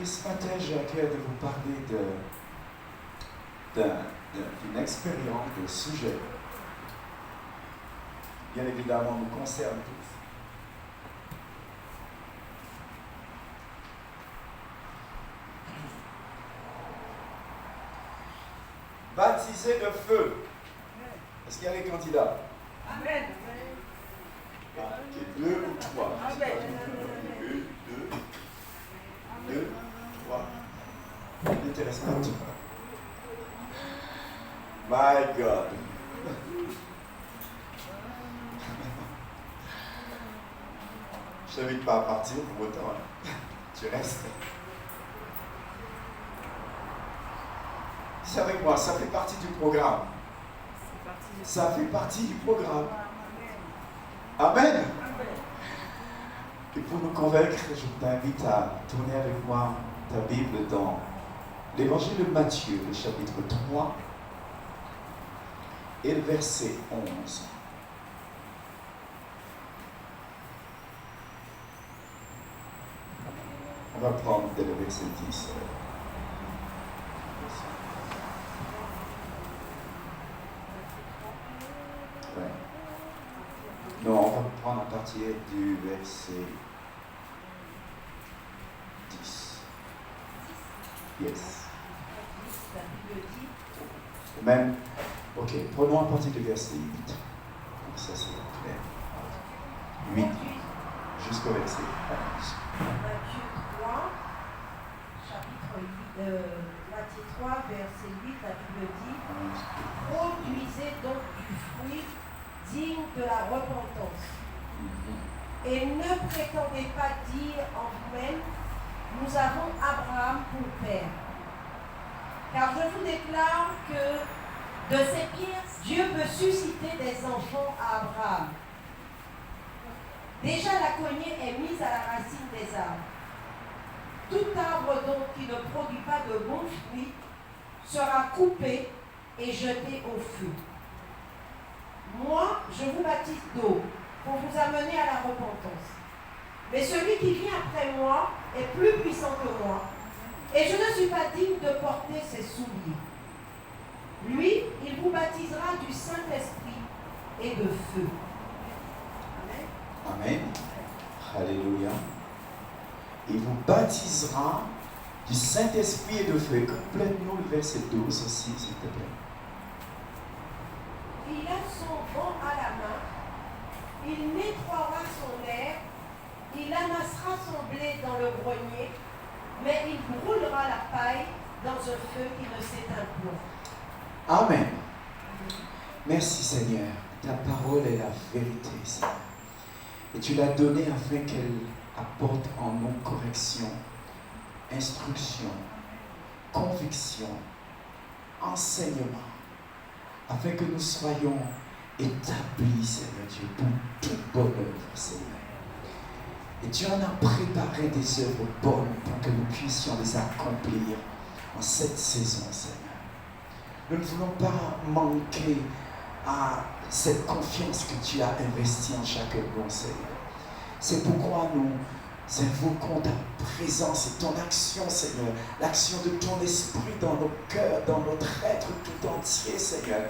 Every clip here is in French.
Et ce matin, j'ai à cœur de vous parler d'une expérience, d'un sujet. Bien évidemment, nous concerne tous. Baptisé de feu. Est-ce qu'il y a les candidats? Amen. Ok, 2 ou 3. Amen. 2, 3. N'intéresse pas tout. My God. Je t'invite pas à partir pour autant. Tu restes. Dis avec moi, ça fait partie du programme. Ça fait partie du programme. Amen. Et pour nous convaincre, je t'invite à tourner avec moi ta Bible dans l'évangile de Matthieu, le chapitre 3 et le verset 11. On va prendre dès le verset 10. Ouais. Non, on va prendre à partir du verset 10. Yes. Même, ok, prenons à partir du verset 8. Donc ça c'est clair. 8 jusqu'au verset 11. Matthieu 3, chapitre 8, Matthieu 3, verset 8, la Bible dit: produisez donc du fruit digne de la repentance. Et ne prétendez pas dire en vous-même: nous avons Abraham pour père. Car je vous déclare que de ces pierres, Dieu peut susciter des enfants à Abraham. Déjà la cognée est mise à la racine des arbres. Tout arbre donc qui ne produit pas de bons fruits sera coupé et jeté au feu. Moi, je vous baptise d'eau pour vous amener à la repentance. Mais celui qui vient après moi est plus puissant que moi, et je ne suis pas digne de porter ses souliers. Lui, il vous baptisera du Saint-Esprit et de feu. Amen. Amen. Alléluia. Il vous baptisera du Saint-Esprit et de feu. Complète-nous le verset 12 aussi, s'il te plaît. Il a son vent à la main, il nettoiera son air, il amassera son blé dans le grenier, mais il brûlera la paille dans un feu qui ne s'éteint point. Amen. Merci Seigneur. Ta parole est la vérité, Seigneur. Et tu l'as donnée afin qu'elle apporte en nous correction, instruction, conviction, enseignement, afin que nous soyons établis, Seigneur Dieu, pour toute bonne œuvre, Seigneur. Et tu en as préparé des œuvres bonnes pour que nous puissions les accomplir en cette saison, Seigneur. Nous ne voulons pas manquer à cette confiance que tu as investie en chacun de nous, Seigneur. C'est pourquoi nous invoquons ta présence et ton action, Seigneur. L'action de ton esprit dans nos cœurs, dans notre être tout entier, Seigneur.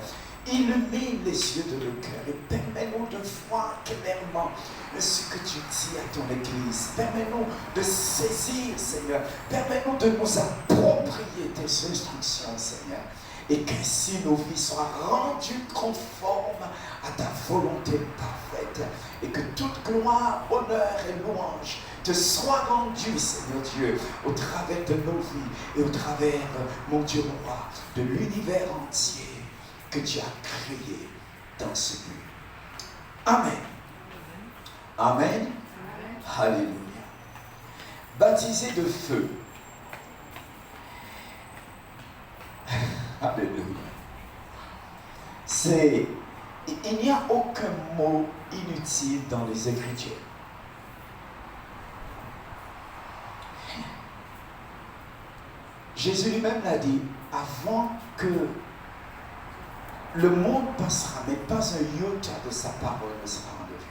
Illumine les yeux de nos cœurs et permets-nous de voir clairement ce que tu dis à ton Église. Permets-nous de saisir, Seigneur. Permets-nous de nous approprier tes instructions, Seigneur. Et qu'ainsi nos vies soient rendues conformes à ta volonté parfaite. Et que toute gloire, honneur et louange te soient rendues, Seigneur Dieu, au travers de nos vies et au travers, mon Dieu, mon roi, de l'univers entier que tu as créé dans ce but. Amen. Amen. Alléluia. Baptisé de feu. Alléluia. Il n'y a aucun mot inutile dans les Écritures. Jésus lui-même l'a dit, avant que le monde passera, mais pas un iota de sa parole ne sera enlevé.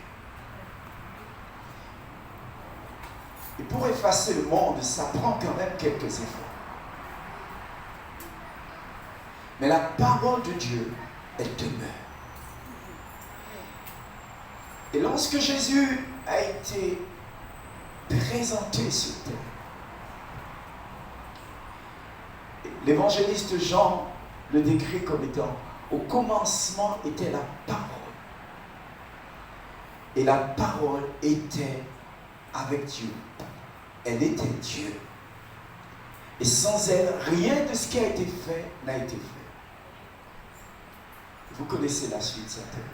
Et pour effacer le monde, ça prend quand même quelques efforts. Mais la parole de Dieu, elle demeure. Et lorsque Jésus a été présenté sur terre, l'évangéliste Jean le décrit comme étant « Au commencement était la parole. Et la parole était avec Dieu. Elle était Dieu. Et sans elle, rien de ce qui a été fait n'a été fait. » Vous connaissez la suite certainement.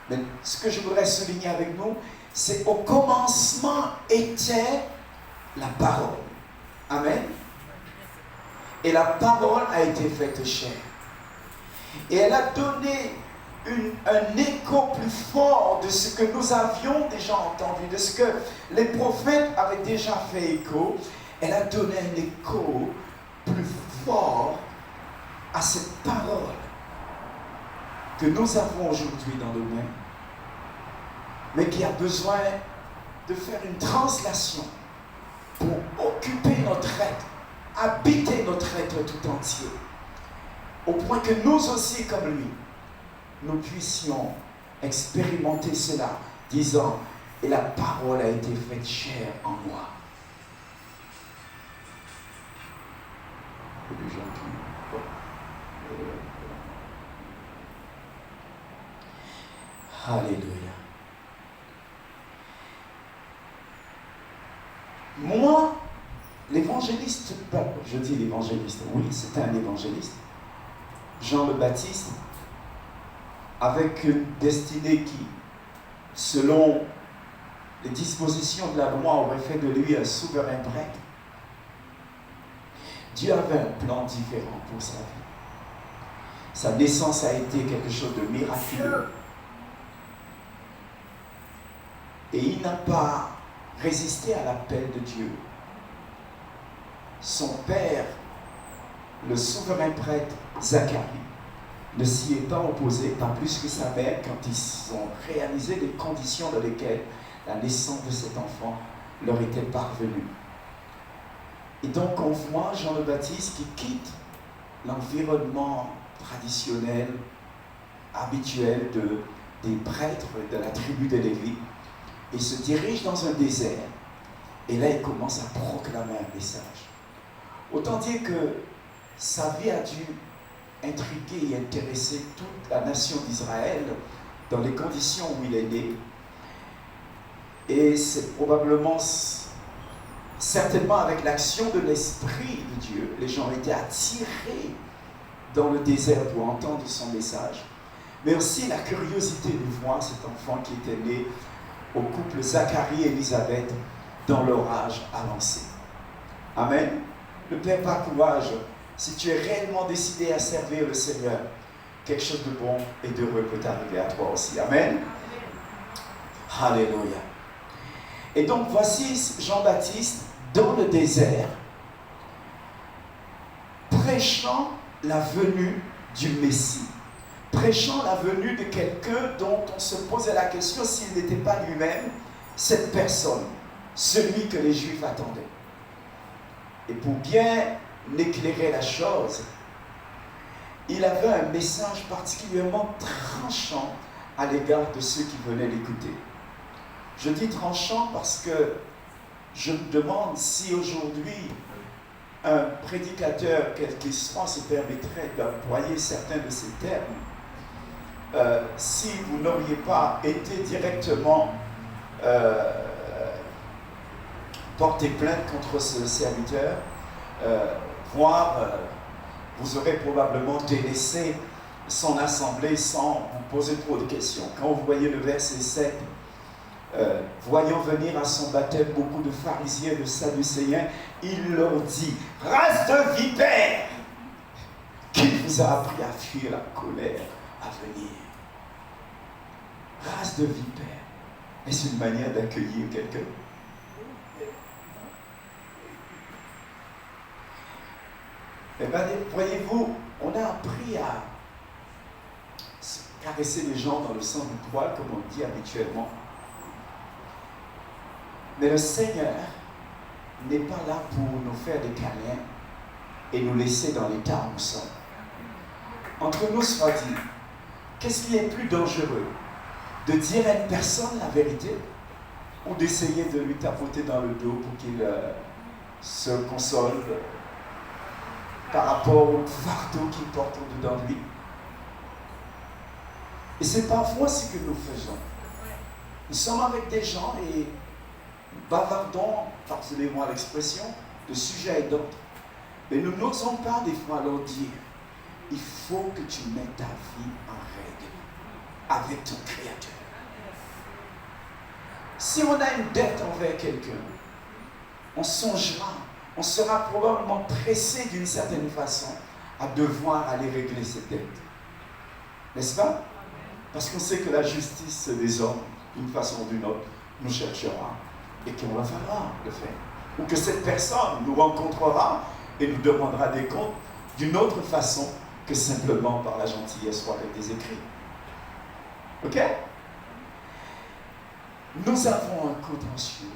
Mais ce que je voudrais souligner avec nous, c'est au commencement était la parole. Amen. Et la parole a été faite chair. Et elle a donné un écho plus fort de ce que nous avions déjà entendu, de ce que les prophètes avaient déjà fait écho. Elle a donné un écho plus fort à cette parole que nous avons aujourd'hui dans nos mains, mais qui a besoin de faire une translation pour occuper notre être, habiter notre être tout entier, au point que nous aussi, comme lui, nous puissions expérimenter cela, disant « Et la parole a été faite chair en moi. » Il y a des gens qui... Alléluia. Moi, l'évangéliste, je dis l'évangéliste, oui, c'est un évangéliste, Jean le Baptiste, avec une destinée qui, selon les dispositions de la loi, aurait fait de lui un souverain prêtre. Dieu avait un plan différent pour sa vie. Sa naissance a été quelque chose de miraculeux. Et il n'a pas résisté à l'appel de Dieu. Son père, le souverain prêtre Zacharie, ne s'y est pas opposé, pas plus que sa mère, quand ils ont réalisé les conditions dans lesquelles la naissance de cet enfant leur était parvenue. Et donc on voit Jean le Baptiste qui quitte l'environnement traditionnel, habituel des prêtres de la tribu de Lévi, et se dirige dans un désert. Et là, il commence à proclamer un message. Autant dire que sa vie a dû intriguer et intéresser toute la nation d'Israël dans les conditions où il est né. Et c'est probablement, certainement avec l'action de l'Esprit de Dieu, les gens ont été attirés dans le désert pour entendre son message. Mais aussi la curiosité de voir cet enfant qui était né au couple Zacharie et Élisabeth dans leur âge avancé. Amen. Ne perds pas courage. Si tu es réellement décidé à servir le Seigneur, quelque chose de bon et d'heureux peut arriver à toi aussi. Amen. Alléluia. Et donc voici Jean-Baptiste dans le désert, prêchant la venue du Messie, prêchant la venue de quelqu'un dont on se posait la question s'il n'était pas lui-même cette personne, celui que les Juifs attendaient. Et pour bien éclairer la chose, il avait un message particulièrement tranchant à l'égard de ceux qui venaient l'écouter. Je dis tranchant parce que je me demande si aujourd'hui un prédicateur, quel qu'il soit, se permettrait d'employer certains de ces termes, si vous n'auriez pas été directement porté plainte contre ce serviteur, voire vous aurez probablement délaissé son assemblée sans vous poser trop de questions. Quand vous voyez le verset 7, voyant venir à son baptême beaucoup de pharisiens et de sadducéens, il leur dit « Race de vipères, qui vous a appris à fuir la colère à venir ?» Race de vipères. Est-ce une manière d'accueillir quelqu'un? Eh bien, voyez-vous, on a appris à caresser les gens dans le sens du poil, comme on dit habituellement. Mais le Seigneur n'est pas là pour nous faire des câlins et nous laisser dans l'état où nous sommes. Entre nous, soit dit, qu'est-ce qui est plus dangereux? De dire à une personne la vérité ou d'essayer de lui tapoter dans le dos pour qu'il se console par rapport au fardeau qu'il porte au-dedans de lui? Et c'est parfois ce que nous faisons. Nous sommes avec des gens et nous bavardons, pardonnez-moi l'expression, de sujet et d'autres. Mais nous n'osons pas des fois leur dire, il faut que tu mettes ta vie en règle avec ton Créateur. Si on a une dette envers quelqu'un, on songera, on sera probablement pressé d'une certaine façon à devoir aller régler cette dette. N'est-ce pas? Parce qu'on sait que la justice des hommes, d'une façon ou d'une autre, nous cherchera et qu'on va falloir le faire. Ou que cette personne nous rencontrera et nous demandera des comptes d'une autre façon que simplement par la gentillesse ou avec des écrits. Ok? Nous avons un contentieux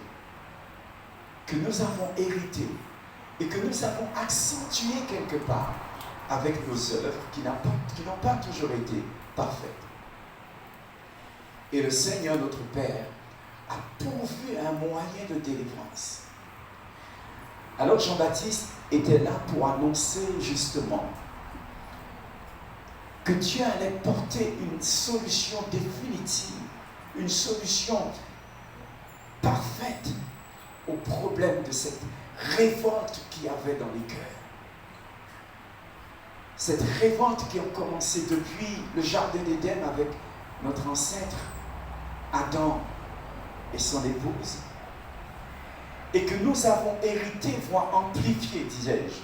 que nous avons hérité et que nous avons accentué quelque part avec nos œuvres qui n'ont pas toujours été parfaites. Et le Seigneur, notre Père, a pourvu un moyen de délivrance. Alors Jean-Baptiste était là pour annoncer justement que Dieu allait porter une solution définitive, une solution parfaite au problème de cette révolte qu'il y avait dans les cœurs. Cette révolte qui a commencé depuis le Jardin d'Éden avec notre ancêtre Adam et son épouse, et que nous avons hérité, voire amplifié, disais-je.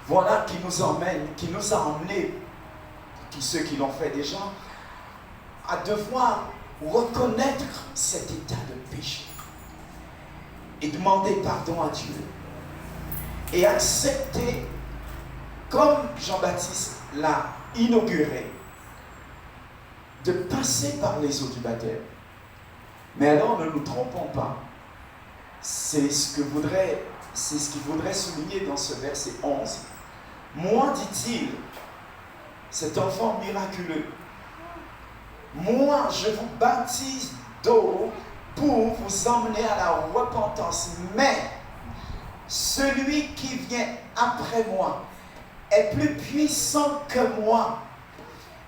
Voilà qui nous a emmenés, tous ceux qui l'ont fait déjà, à devoir reconnaître cet état de péché et demander pardon à Dieu et accepter, comme Jean-Baptiste l'a inauguré, de passer par les eaux du baptême. Mais alors ne nous trompons pas, c'est ce qu'il voudrait souligner dans ce verset 11. Moi, dit-il, cet enfant miraculeux, moi je vous baptise d'eau pour vous emmener à la repentance, mais celui qui vient après moi est plus puissant que moi,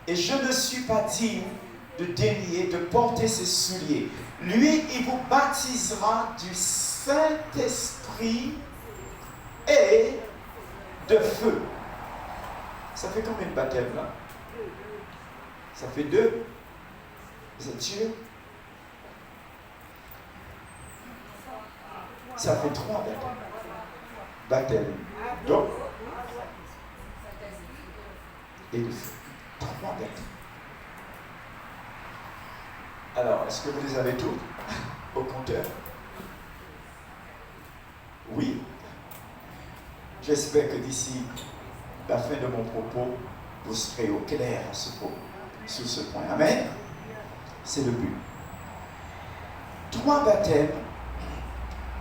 et je ne suis pas digne de délier, de porter ses souliers. Lui, il vous baptisera du Saint-Esprit et de feu. Ça fait combien de baptêmes là? Ça fait 2. Vous êtes sûr? Ça fait 3 baptêmes. Donc, et de feu. 3 baptêmes. Alors, est-ce que vous les avez tous au compteur? Oui. J'espère que d'ici la fin de mon propos, vous serez au clair sur ce point. Amen. C'est le but. 3 baptêmes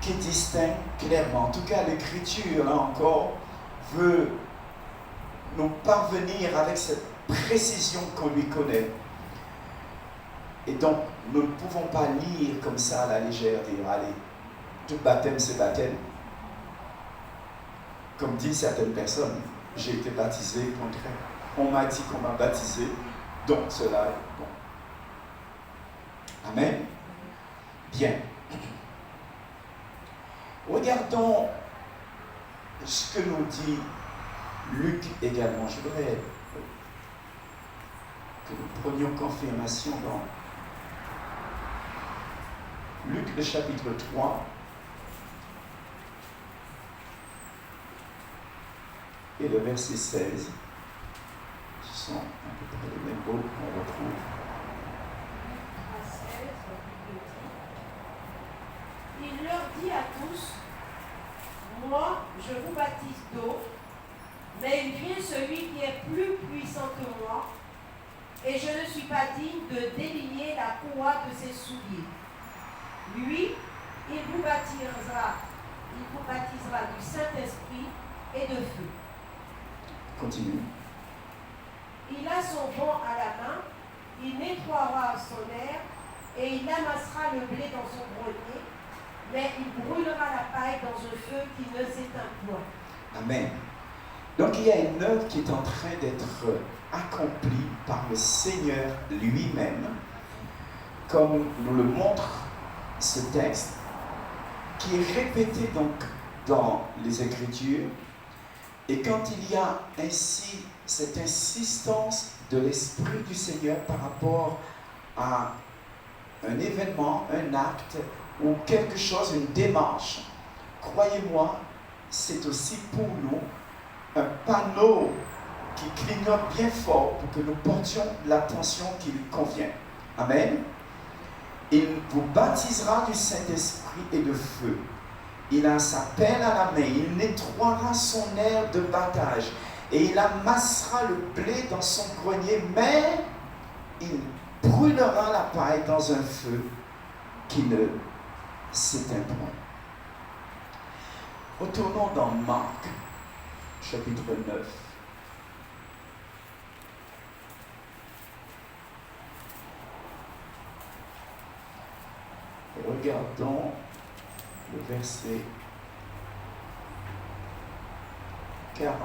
qui distinguent clairement. En tout cas, l'Écriture, là encore, veut nous parvenir avec cette précision qu'on lui connaît. Et donc, nous ne pouvons pas lire comme ça à la légère, dire, allez, tout baptême, c'est baptême. Comme disent certaines personnes, j'ai été baptisé, contraire. On m'a dit qu'on m'a baptisé, donc cela est bon. Amen. Bien. Regardons ce que nous dit Luc également. Je voudrais que nous prenions confirmation dans Luc, le chapitre 3, et le verset 16. Ce sont à peu près les mêmes mots qu'on retrouve. Il leur dit à tous, moi, je vous baptise d'eau, mais il vient celui qui est plus puissant que moi, et je ne suis pas digne de délier la courroie de ses souliers. Lui, il vous baptisera du Saint-Esprit et de feu. Continue. Il a son banc à la main, il nettoiera son air et il amassera le blé dans son grenier, mais il brûlera la paille dans un feu qui ne s'éteint point. Amen. Donc il y a une œuvre qui est en train d'être accomplie par le Seigneur lui-même, comme nous le montre ce texte, qui est répété donc dans les Écritures. Et quand il y a ainsi cette insistance de l'Esprit du Seigneur par rapport à un événement, un acte ou quelque chose, une démarche, croyez-moi, c'est aussi pour nous un panneau qui clignote bien fort pour que nous portions l'attention qui lui convient. Amen. Il vous baptisera du Saint-Esprit et de feu. Il a sa pelle à la main, il nettoiera son aire de battage et il amassera le blé dans son grenier, mais il brûlera la paille dans un feu qui ne s'éteint point. Retournons dans Marc, chapitre 9. Et regardons le verset 49.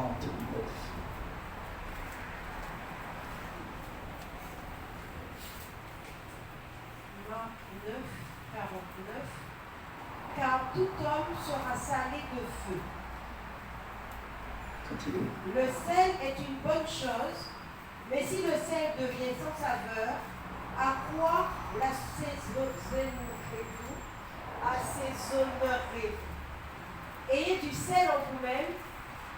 Marc 9, 49. Car tout homme sera salé de feu. Continue. Le sel est une bonne chose, mais si le sel devient sans saveur, à quoi l'assaisonnerez-vous? Ayez du sel en vous-même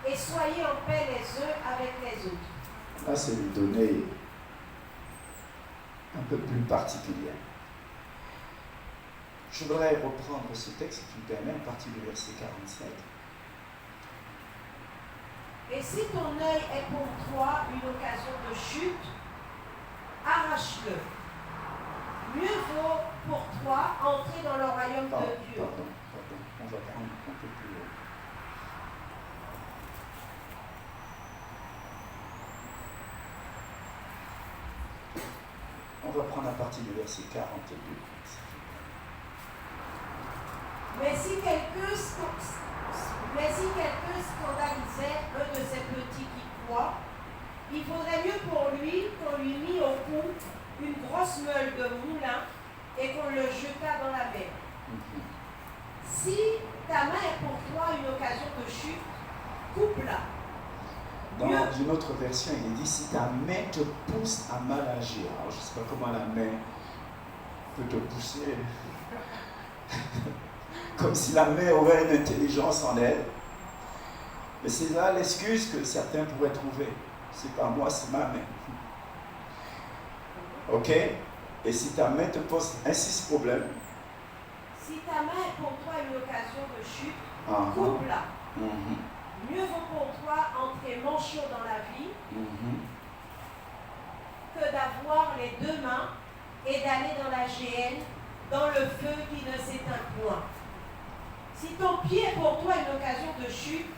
et soyez en paix les uns avec les autres. Là, c'est une donnée un peu plus particulière. Je voudrais reprendre ce texte, si tu me permets, à partir du verset 47. Et si ton œil est pour toi une occasion de chute, arrache-le. Mieux vaut pour toi entrer dans le royaume de Dieu. Pardon. On va prendre un peu plus haut. On va prendre à partir du verset 42. Mais si quelqu'un scandalisait un de ces petits qui croient, il faudrait mieux pour lui qu'on lui mît au cou une grosse meule de moulin et qu'on le jetât dans la mer. Si ta main est pour toi une occasion de chute, coupe-la. Dans une autre version, il est dit si ta main te pousse à mal agir. Alors, je ne sais pas comment la main peut te pousser. Comme si la main aurait une intelligence en elle. Mais c'est là l'excuse que certains pourraient trouver. C'est pas moi, c'est ma main. Ok? Et si ta main te pose ainsi ce problème. Si ta main est pour toi une occasion de chute, Uh-huh. coupe-la. Mm-hmm. Mieux vaut pour toi entrer manchot dans la vie Mm-hmm. que d'avoir les deux mains et d'aller dans la géhenne, dans le feu qui ne s'éteint point. Si ton pied est pour toi une occasion de chute,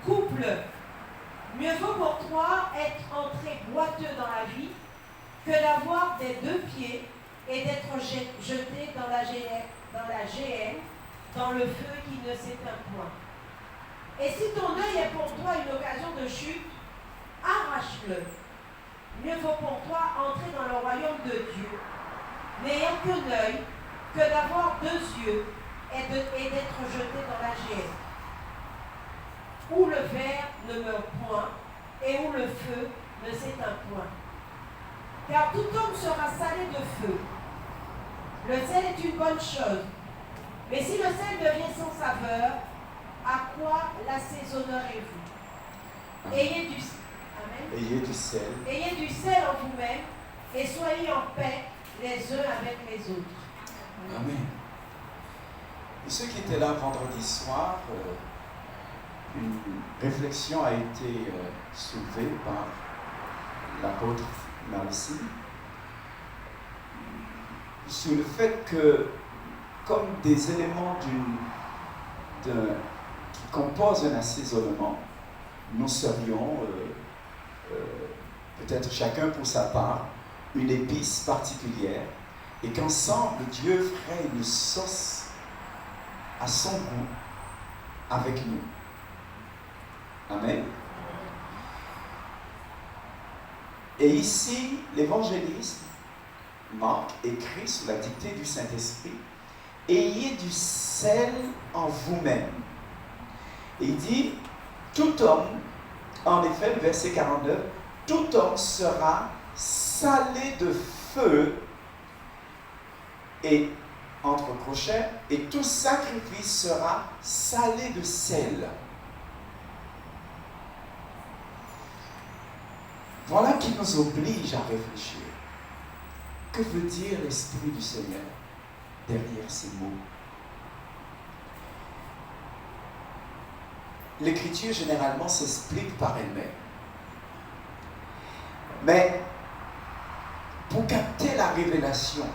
coupe-le. Mieux vaut pour toi être entré boiteux dans la vie que d'avoir des deux pieds et d'être jeté dans la géhenne, dans le feu qui ne s'éteint point. Et si ton œil est pour toi une occasion de chute, arrache-le. Mieux vaut pour toi entrer dans le royaume de Dieu, n'ayant qu'un œil, que d'avoir deux yeux et d'être jeté dans la géhenne, où le ver ne meurt point et où le feu ne s'éteint point. Car tout homme sera salé de feu. Le sel est une bonne chose, mais si le sel devient sans saveur, à quoi l'assaisonnerez-vous? Ayez du sel en vous-même et soyez en paix les uns avec les autres. Amen. Et ceux qui étaient là vendredi soir, une réflexion a été soulevée par l'apôtre Marcy sur le fait que comme des éléments qui composent un assaisonnement. Nous serions, peut-être chacun pour sa part, une épice particulière, et qu'ensemble, Dieu ferait une sauce à son goût avec nous. Amen. Et ici, l'évangéliste Marc écrit sous la dictée du Saint-Esprit: ayez du sel en vous-même. Et il dit, tout homme, en effet, le verset 49, tout homme sera salé de feu, et entre crochets, et tout sacrifice sera salé de sel. Voilà qui nous oblige à réfléchir. Que veut dire l'Esprit du Seigneur derrière ces mots? L'Écriture, généralement, s'explique par elle-même. Mais pour capter la révélation,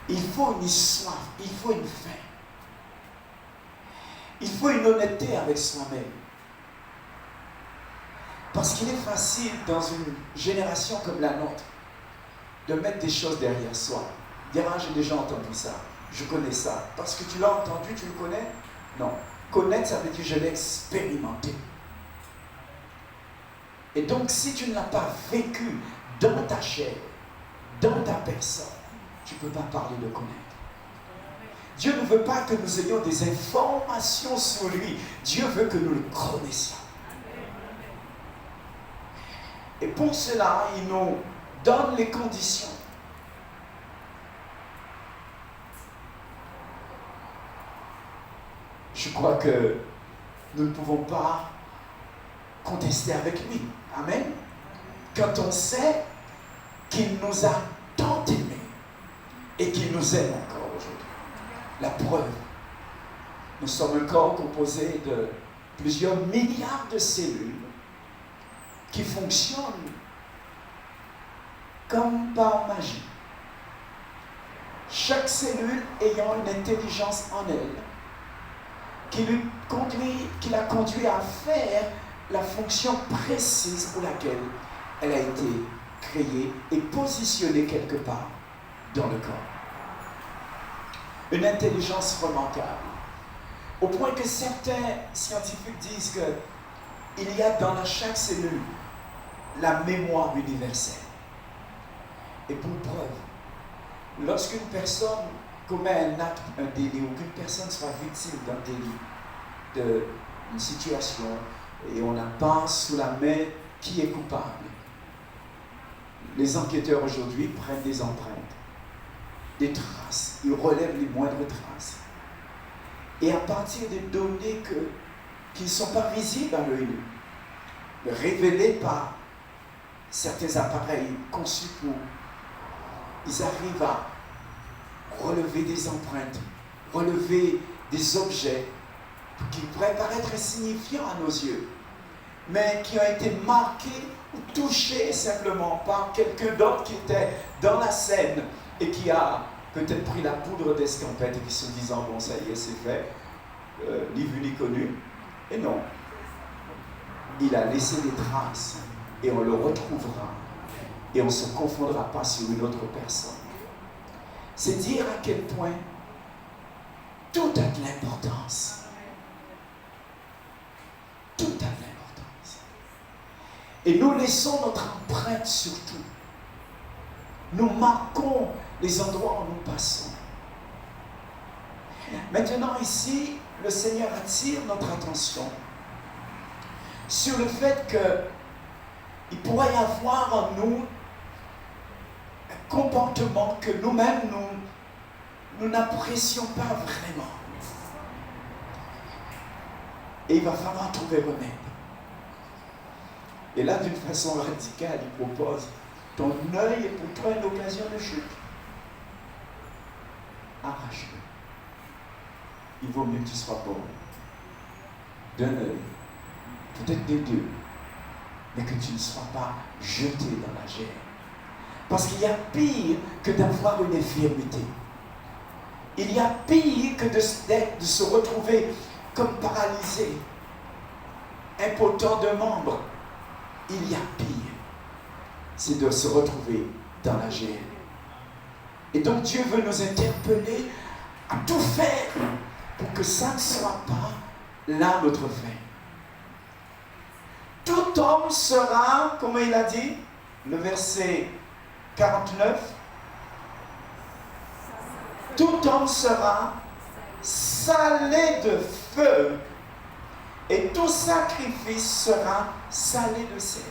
il faut une soif, il faut une faim. Il faut une honnêteté avec soi-même. Parce qu'il est facile, dans une génération comme la nôtre, de mettre des choses derrière soi. Dire, ah, j'ai déjà entendu ça, je connais ça. Parce que tu l'as entendu, tu le connais? Non. Connaître, ça veut dire je l'ai expérimenté. Et donc, si tu ne l'as pas vécu dans ta chair, dans ta personne, tu ne peux pas parler de connaître. Dieu ne veut pas que nous ayons des informations sur lui. Dieu veut que nous le connaissions. Et pour cela, il nous donne les conditions. Je crois que nous ne pouvons pas contester avec lui. Amen. Quand on sait qu'il nous a tant aimés et qu'il nous aime encore aujourd'hui. La preuve, nous sommes un corps composé de plusieurs milliards de cellules qui fonctionnent comme par magie. Chaque cellule ayant une intelligence en elle qui l'a conduit à faire la fonction précise pour laquelle elle a été créée et positionnée quelque part dans le corps. Une intelligence remarquable, au point que certains scientifiques disent qu'il y a dans chaque cellule la mémoire universelle. Et pour preuve, lorsqu'une personne commet un acte, un délit, ou qu'une personne soit victime d'un délit, d'une situation, et on la passe sous la main qui est coupable, les enquêteurs aujourd'hui prennent des empreintes, des traces, ils relèvent les moindres traces. Et à partir des données qui ne sont pas visibles à l'œil nu, révélées par certains appareils conçus pour, ils arrivent à relever des empreintes, relever des objets qui pourraient paraître insignifiants à nos yeux, mais qui ont été marqués ou touchés simplement par quelqu'un d'autre qui était dans la scène et qui a peut-être pris la poudre d'escampette et qui se disant, bon, ça y est, c'est fait, ni vu ni connu. Et non, il a laissé des traces et on le retrouvera et on ne se confondra pas sur une autre personne. C'est dire à quel point tout a de l'importance. Tout a de l'importance. Et nous laissons notre empreinte sur tout. Nous marquons les endroits où nous passons. Maintenant ici, le Seigneur attire notre attention sur le fait qu'il pourrait y avoir en nous un comportement que nous-mêmes, nous n'apprécions pas vraiment. Et il va falloir trouver remède. Et là, d'une façon radicale, il propose, ton œil est pour toi une occasion de chute. Arrache-le. Il vaut mieux que tu sois pauvre d'un œil, peut-être des deux, mais que tu ne sois pas jeté dans la gêne. Parce qu'il y a pire que d'avoir une infirmité. Il y a pire que de se retrouver comme paralysé, impotent de membres. Il y a pire, c'est de se retrouver dans la géhenne. Et donc Dieu veut nous interpeller à tout faire pour que ça ne soit pas là notre fin. Tout homme sera, comment il a dit, le verset 49, tout homme sera salé de feu et tout sacrifice sera salé de sel.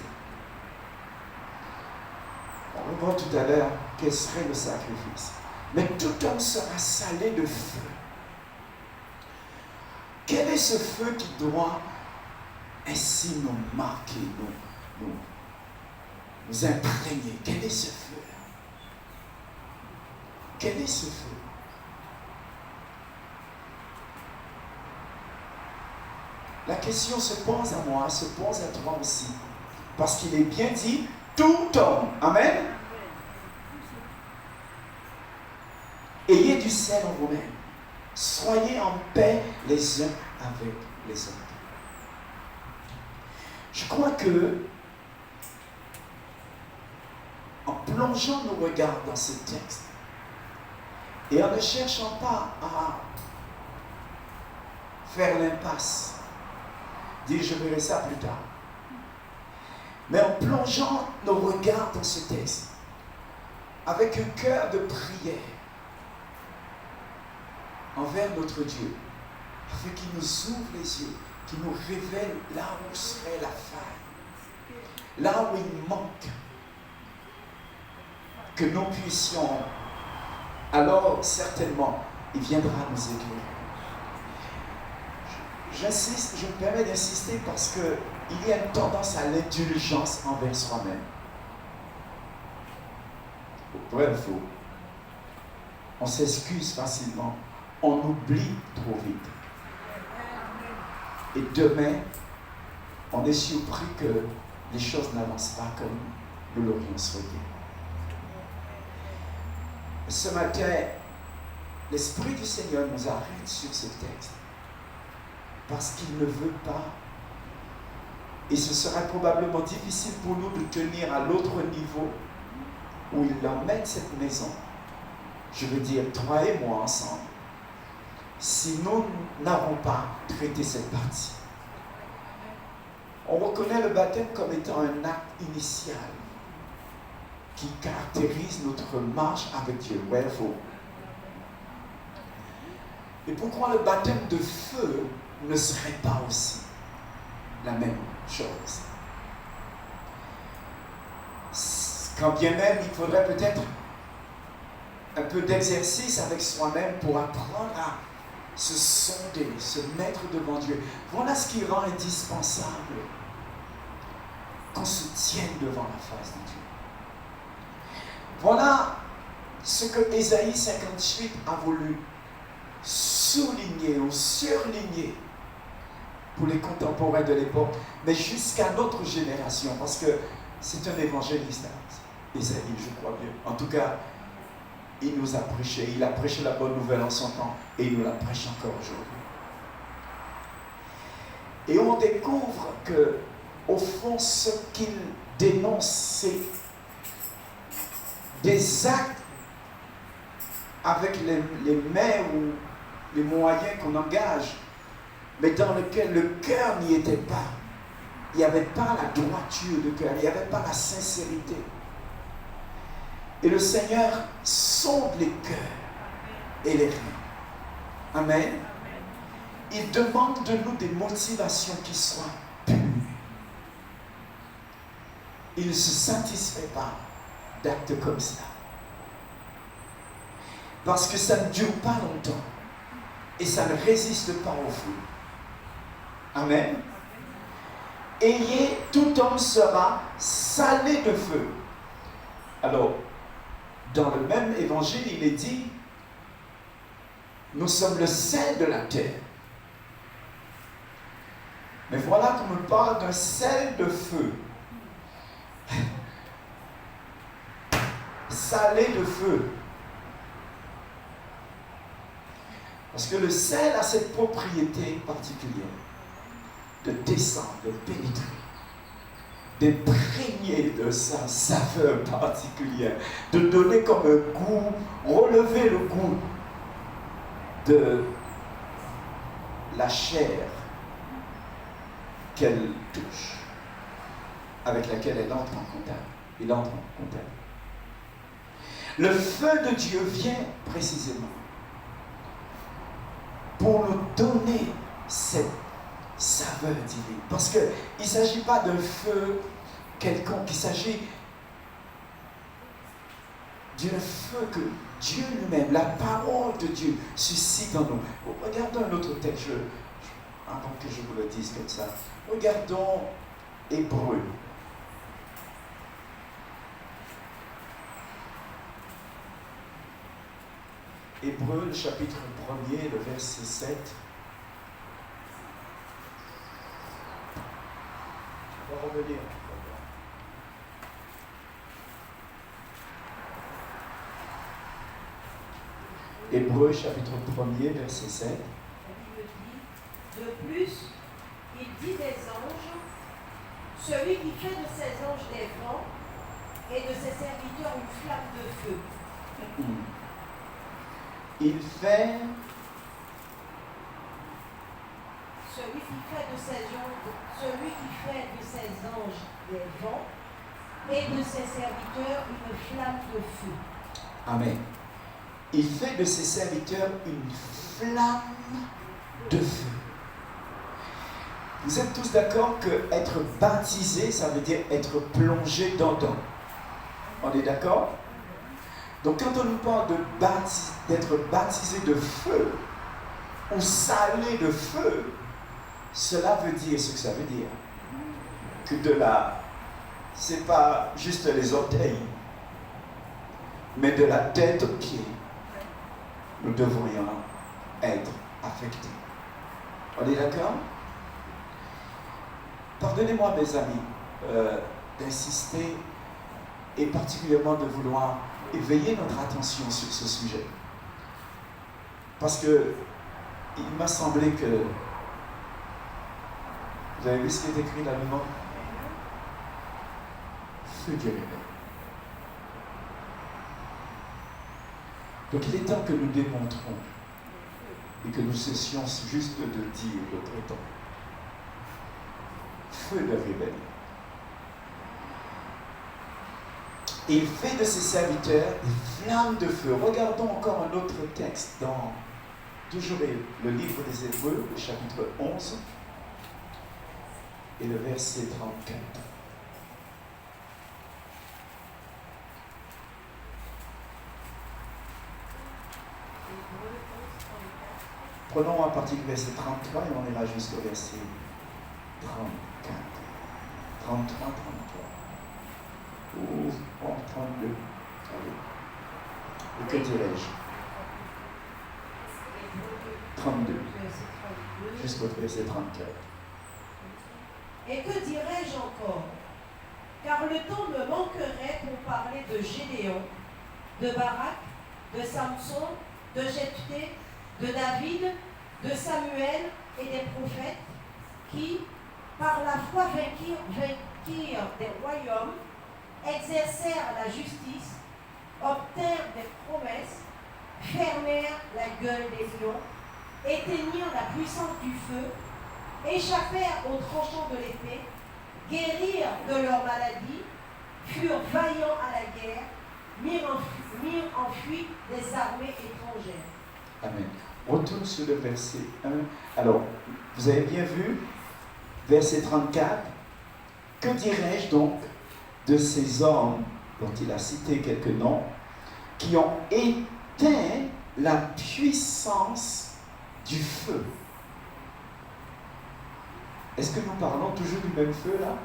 On va voir tout à l'heure quel serait le sacrifice. Mais tout homme sera salé de feu. Quel est ce feu qui doit ainsi nous marquer, nous imprégner? Quel est ce feu-là? Quel est ce feu? La question se pose à moi, se pose à toi aussi. Parce qu'il est bien dit, tout homme. Amen. Ayez du sel en vous-même. Soyez en paix les uns avec les autres. Je crois que, en plongeant nos regards dans ce texte, et en ne cherchant pas à faire l'impasse, dire je verrai ça plus tard, mais en plongeant nos regards dans ce texte, avec un cœur de prière envers notre Dieu, afin qu'il nous ouvre les yeux, qu'il nous révèle là où serait la faille, là où il manque, que nous puissions, alors certainement, il viendra nous éclairer. J'insiste, je me permets d'insister parce qu'il y a une tendance à l'indulgence envers soi-même. Vrai ou faux? On s'excuse facilement, on oublie trop vite. Et demain, on est surpris que les choses n'avancent pas comme nous l'aurions souhaité. Ce matin, l'Esprit du Seigneur nous arrête sur ce texte parce qu'il ne veut pas, et ce sera probablement difficile pour nous de tenir à l'autre niveau où il emmène cette maison. Je veux dire, toi et moi ensemble, si nous n'avons pas traité cette partie. On reconnaît le baptême comme étant un acte initial qui caractérise notre marche avec Dieu. Ouais, faux. Et pourquoi le baptême de feu ne serait pas aussi la même chose? Quand bien même il faudrait peut-être un peu d'exercice avec soi-même pour apprendre à se sonder, se mettre devant Dieu. Voilà ce qui rend indispensable qu'on se tienne devant la face de Dieu. Voilà ce que Ésaïe 58 a voulu souligner ou surligner pour les contemporains de l'époque, mais jusqu'à notre génération, parce que c'est un évangéliste, Ésaïe, je crois bien. En tout cas, il nous a prêché, il a prêché la bonne nouvelle en son temps, et il nous la prêche encore aujourd'hui. Et on découvre que, au fond, ce qu'il dénonce, c'est des actes avec les mains ou les moyens qu'on engage, mais dans lesquels le cœur n'y était pas. Il n'y avait pas la droiture de cœur, il n'y avait pas la sincérité. Et le Seigneur sonde les cœurs et les reins. Amen. Il demande de nous des motivations qui soient pures. Il ne se satisfait pas d'actes comme ça. Parce que ça ne dure pas longtemps. Et ça ne résiste pas au feu. Amen. Ayez, tout homme sera salé de feu. Alors, dans le même évangile, il est dit, nous sommes le sel de la terre. Mais voilà qu'on me parle d'un sel de feu. Salé de feu. Parce que le sel a cette propriété particulière de descendre, de pénétrer, d'imprégner de sa saveur particulière, de donner comme un goût, relever le goût de la chair qu'elle touche, avec laquelle elle entre en contact. Il entre en contact. Le feu de Dieu vient précisément pour nous donner cette saveur divine. Parce qu'il ne s'agit pas d'un feu quelconque, il s'agit d'un feu que Dieu lui-même, la parole de Dieu, suscite en nous. Regardons un autre texte, avant que je vous le dise comme ça. Regardons Hébreux. Hébreux, le chapitre 1er, le verset 7. On va revenir. Hébreux, chapitre 1er, verset 7. La Bible dit, de plus, il dit des anges, celui qui fait de ses anges des vents et de ses serviteurs une flamme de feu. Il fait Celui qui fait de ses anges des vents et de ses serviteurs une flamme de feu. Amen. Il fait de ses serviteurs une flamme de feu. Vous êtes tous d'accord que être baptisé, ça veut dire être plongé dans l'eau. On est d'accord? Donc quand on nous parle d'être baptisé de feu ou salé de feu, cela veut dire ce que ça veut dire. Que de là, c'est pas juste les orteils, mais de la tête aux pieds, nous devrions être affectés. On est d'accord? Pardonnez-moi, mes amis, d'insister et particulièrement de vouloir éveiller notre attention sur ce sujet. Parce que il m'a semblé que... Vous avez vu ce qui est écrit là-dedans? Feu du réveil. Donc il est temps que nous démontrons et que nous cessions juste de dire le prétend. Feu de réveil. Et il fait de ses serviteurs des flammes de feu. Regardons encore un autre texte dans toujours le livre des Hébreux, le chapitre 11 et le verset 34. Prenons à partir du verset 33 et on ira jusqu'au verset 34. 33, 33. Ou 32. Allez. Et que dirais-je? 32. Jusqu'au verset 34. Et que dirais-je encore? Car le temps me manquerait pour parler de Gédéon, de Barak, de Samson, de Jephthé, de David, de Samuel et des prophètes qui, par la foi vainquirent des royaumes, exercèrent la justice, obtinrent des promesses, fermèrent la gueule des lions, éteignirent la puissance du feu, échappèrent aux tranchants de l'épée, guérirent de leur maladie, furent vaillants à la guerre, mirent en fuite des armées étrangères. Amen. Retourne sur le verset 1. Alors, vous avez bien vu, verset 34. Que dirais-je donc de ces hommes dont il a cité quelques noms, qui ont éteint la puissance du feu? Est-ce que nous parlons toujours du même feu là?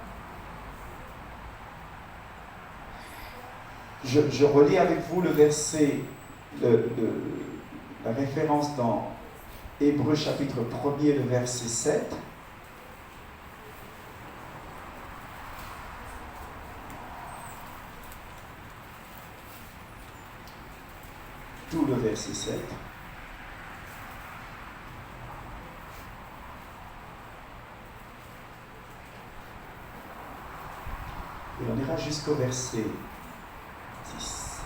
Je relis avec vous le verset, la référence dans Hébreux chapitre 1er, le verset 7. Tout le verset 7. Et on ira jusqu'au verset 10.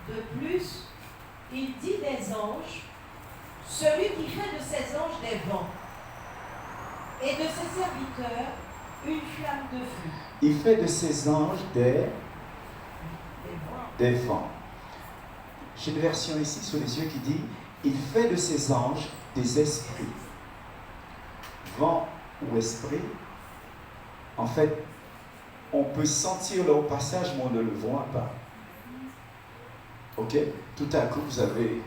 De plus, il dit des anges, celui qui fait de ses anges des vents, et de ses serviteurs une flamme de feu. Il fait de ses anges des vents. J'ai une version ici sous les yeux qui dit « Il fait de ses anges des esprits ». Vent ou esprit, en fait, on peut sentir leur passage, mais on ne le voit pas. Ok? Tout à coup, vous avez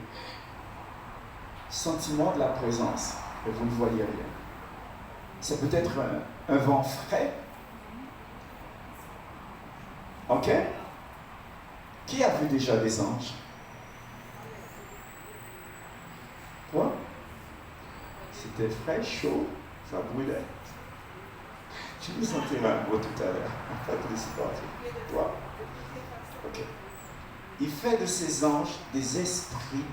sentiment de la présence, et vous ne voyez rien. Ça peut être un vent frais. Ok? Qui a vu déjà des anges? Toi? C'était frais, chaud, ça brûlait. Je me sentais un mot tout à l'heure. Toi? Ok. Il fait de ses anges des esprits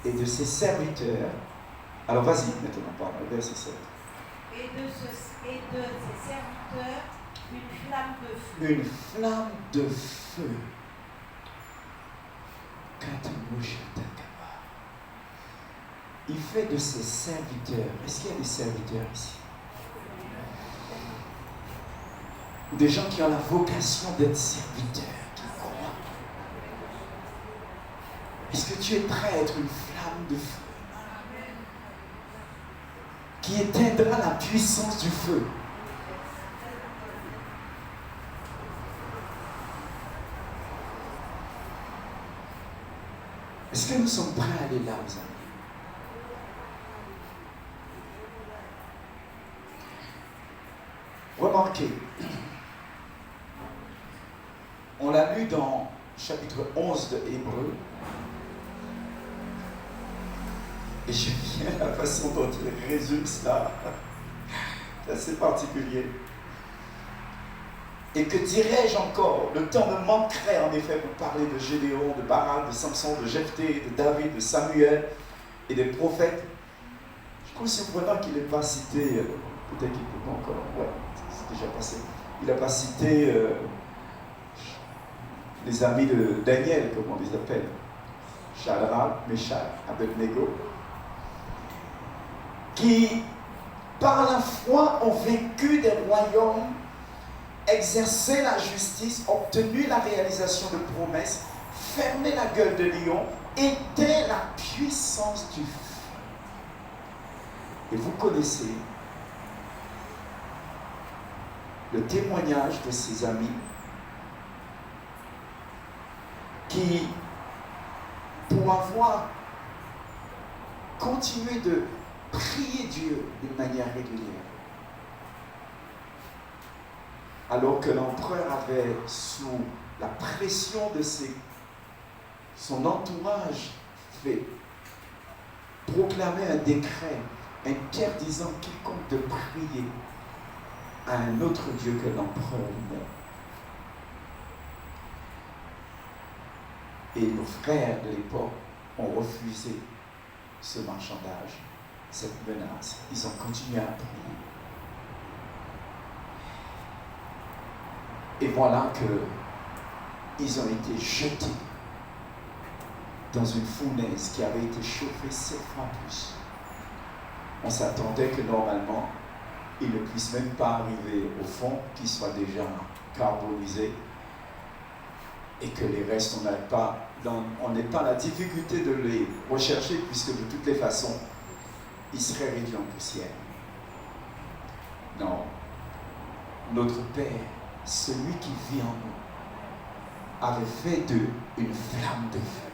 et de ses serviteurs. Alors vas-y maintenant, pardon, verset 7. Et de ses serviteurs une flamme de feu. Une flamme de feu. Il fait de ses serviteurs. Est-ce qu'il y a des serviteurs ici? Ou des gens qui ont la vocation d'être serviteurs, qui croient. Est-ce que tu es prêt à être une flamme de feu qui éteindra la puissance du feu? Est-ce que nous sommes prêts à aller là, mes amis? Remarquez, on l'a lu dans chapitre 11 de Hébreux, et j'aime bien la façon dont il résume cela. C'est assez particulier. Et que dirais-je encore? Le temps me manquerait en effet pour parler de Gédéon, de Barak, de Samson, de Jephthé, de David, de Samuel et des prophètes. Je trouve surprenant qu'il n'ait pas cité, peut-être qu'il ne peut pas encore, ouais, c'est déjà passé, il n'a pas cité les amis de Daniel, comme on les appelle, Shadrach, Meshach, Abednego, qui par la foi ont vaincu des royaumes, exercé la justice, obtenu la réalisation de promesses, fermé la gueule de lion, éteint la puissance du feu. Et vous connaissez le témoignage de ses amis qui, pour avoir continué de prier Dieu d'une manière régulière, alors que l'empereur avait, sous la pression de son entourage, fait proclamer un décret interdisant quiconque de prier à un autre Dieu que l'empereur lui-même. Et nos frères de l'époque ont refusé ce marchandage, cette menace. Ils ont continué à prier. Et voilà qu'ils ont été jetés dans une fournaise qui avait été chauffée 7 fois plus. On s'attendait que normalement, ils ne puissent même pas arriver au fond, qu'ils soient déjà carbonisés et que les restes, on n'est pas la difficulté de les rechercher puisque de toutes les façons, ils seraient réduits en poussière. Non. Notre Père, celui qui vit en nous, avait fait d'eux une flamme de feu.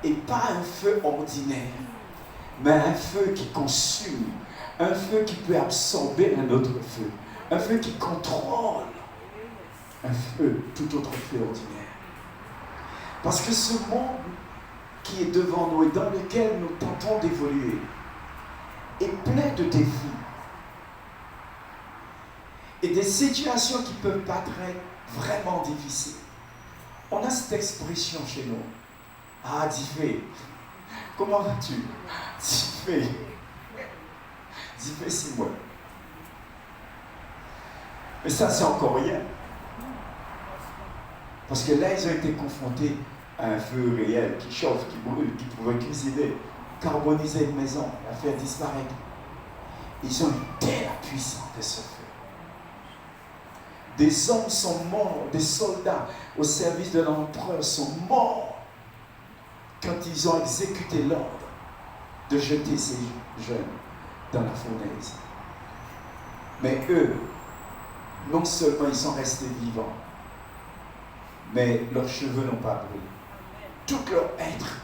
Et pas un feu ordinaire, mais un feu qui consume, un feu qui peut absorber un autre feu, un feu qui contrôle un feu, tout autre feu ordinaire. Parce que ce monde qui est devant nous et dans lequel nous tentons d'évoluer est plein de défis et des situations qui peuvent paraître vraiment difficiles. On a cette expression chez nous. Ah, Diffé, comment vas-tu? Diffé, Diffé, c'est moi. Mais ça, c'est encore rien. Parce que là, ils ont été confrontés à un feu réel qui chauffe, qui brûle, qui pouvait cuisiner, carboniser une maison, la faire disparaître. Ils ont eu telle la puissance de ce feu. Des hommes sont morts, des soldats au service de l'empereur sont morts quand ils ont exécuté l'ordre de jeter ces jeunes dans la fournaise. Mais eux, non seulement ils sont restés vivants, mais leurs cheveux n'ont pas brûlé. Tout leur être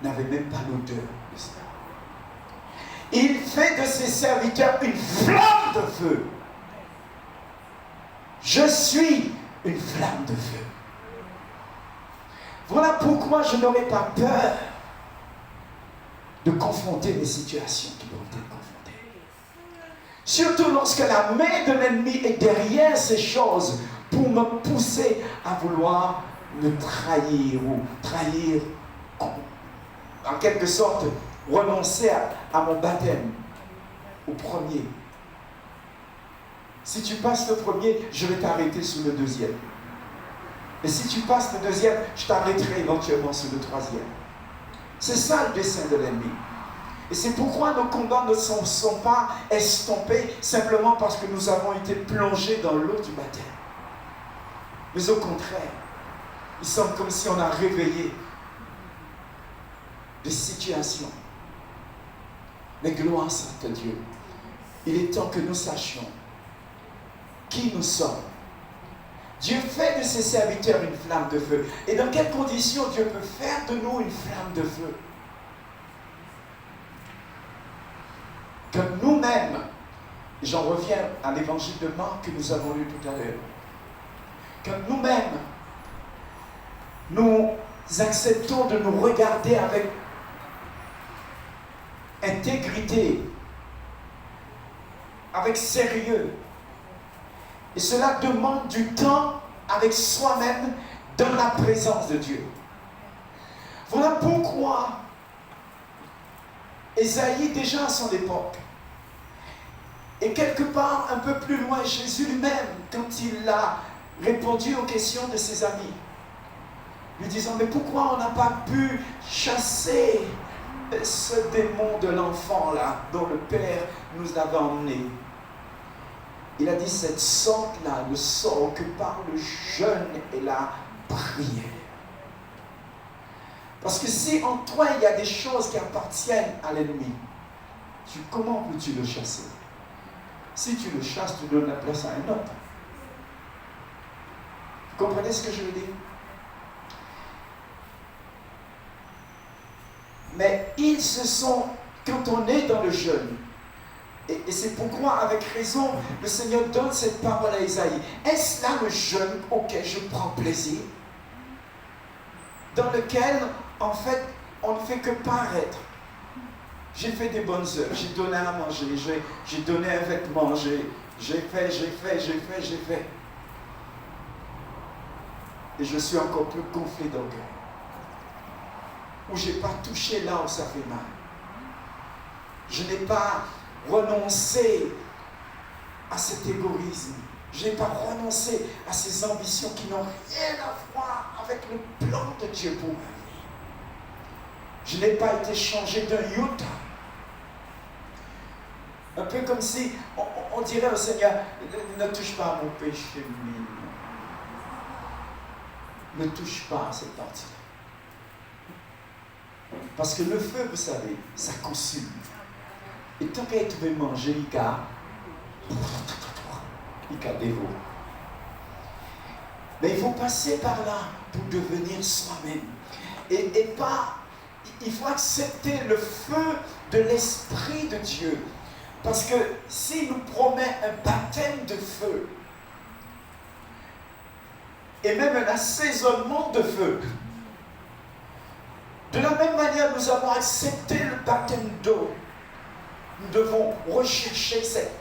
n'avait même pas l'odeur de cela. Il fait de ses serviteurs une flamme de feu. Je suis une flamme de feu. Voilà pourquoi je n'aurai pas peur de confronter les situations qui doivent être confrontées. Surtout lorsque la main de l'ennemi est derrière ces choses pour me pousser à vouloir me trahir ou trahir, en quelque sorte, renoncer à mon baptême, au premier. Si tu passes le premier, je vais t'arrêter sur le deuxième. Et si tu passes le deuxième, je t'arrêterai éventuellement sur le troisième. C'est ça le dessein de l'ennemi. Et c'est pourquoi nos combats ne sont pas estompés simplement parce que nous avons été plongés dans l'eau du baptême. Mais au contraire, il semble comme si on a réveillé des situations. Mais gloire soit à Dieu. Il est temps que nous sachions qui nous sommes. Dieu fait de ses serviteurs une flamme de feu. Et dans quelles conditions Dieu peut faire de nous une flamme de feu? Que nous-mêmes, j'en reviens à l'évangile de Marc que nous avons lu tout à l'heure, que nous-mêmes, nous acceptons de nous regarder avec intégrité, avec sérieux. Et cela demande du temps avec soi-même dans la présence de Dieu. Voilà pourquoi Ésaïe, déjà à son époque, et quelque part un peu plus loin, Jésus lui-même, quand il a répondu aux questions de ses amis, lui disant, mais pourquoi on n'a pas pu chasser ce démon de l'enfant là, dont le Père nous avait emmené? Il a dit, cette sorte-là, le sort que par le jeûne et la prière. Parce que si en toi il y a des choses qui appartiennent à l'ennemi, comment peux-tu le chasser? Si tu le chasses, tu donnes la place à un autre. Vous comprenez ce que je veux dire? Mais ils se sont, quand on est dans le jeûne, et c'est pourquoi, avec raison, le Seigneur donne cette parole à Ésaïe. Est-ce là le jeûne auquel je prends plaisir? Dans lequel, en fait, on ne fait que paraître. J'ai fait des bonnes œuvres, j'ai donné à manger, j'ai donné un vêtement, j'ai fait. Et je suis encore plus gonflé d'orgueil. Ou je n'ai pas touché là où ça fait mal. Je n'ai pas renoncé à cet égoïsme. Je n'ai pas renoncé à ces ambitions qui n'ont rien à voir avec le plan de Dieu pour ma vie. Je n'ai pas été changé d'un iota. Un peu comme si on dirait au Seigneur, ne touche pas à mon péché mignon. Ne touche pas à cette partie-là. Parce que le feu, vous savez, ça consume. Et tant qu'elle pouvait manger, il dévore. Mais il faut passer par là pour devenir soi-même. Et pas, il faut accepter le feu de l'Esprit de Dieu. Parce que s'il nous promet un baptême de feu, et même un assaisonnement de feu, de la même manière, nous avons accepté le baptême d'eau. Nous devons rechercher cette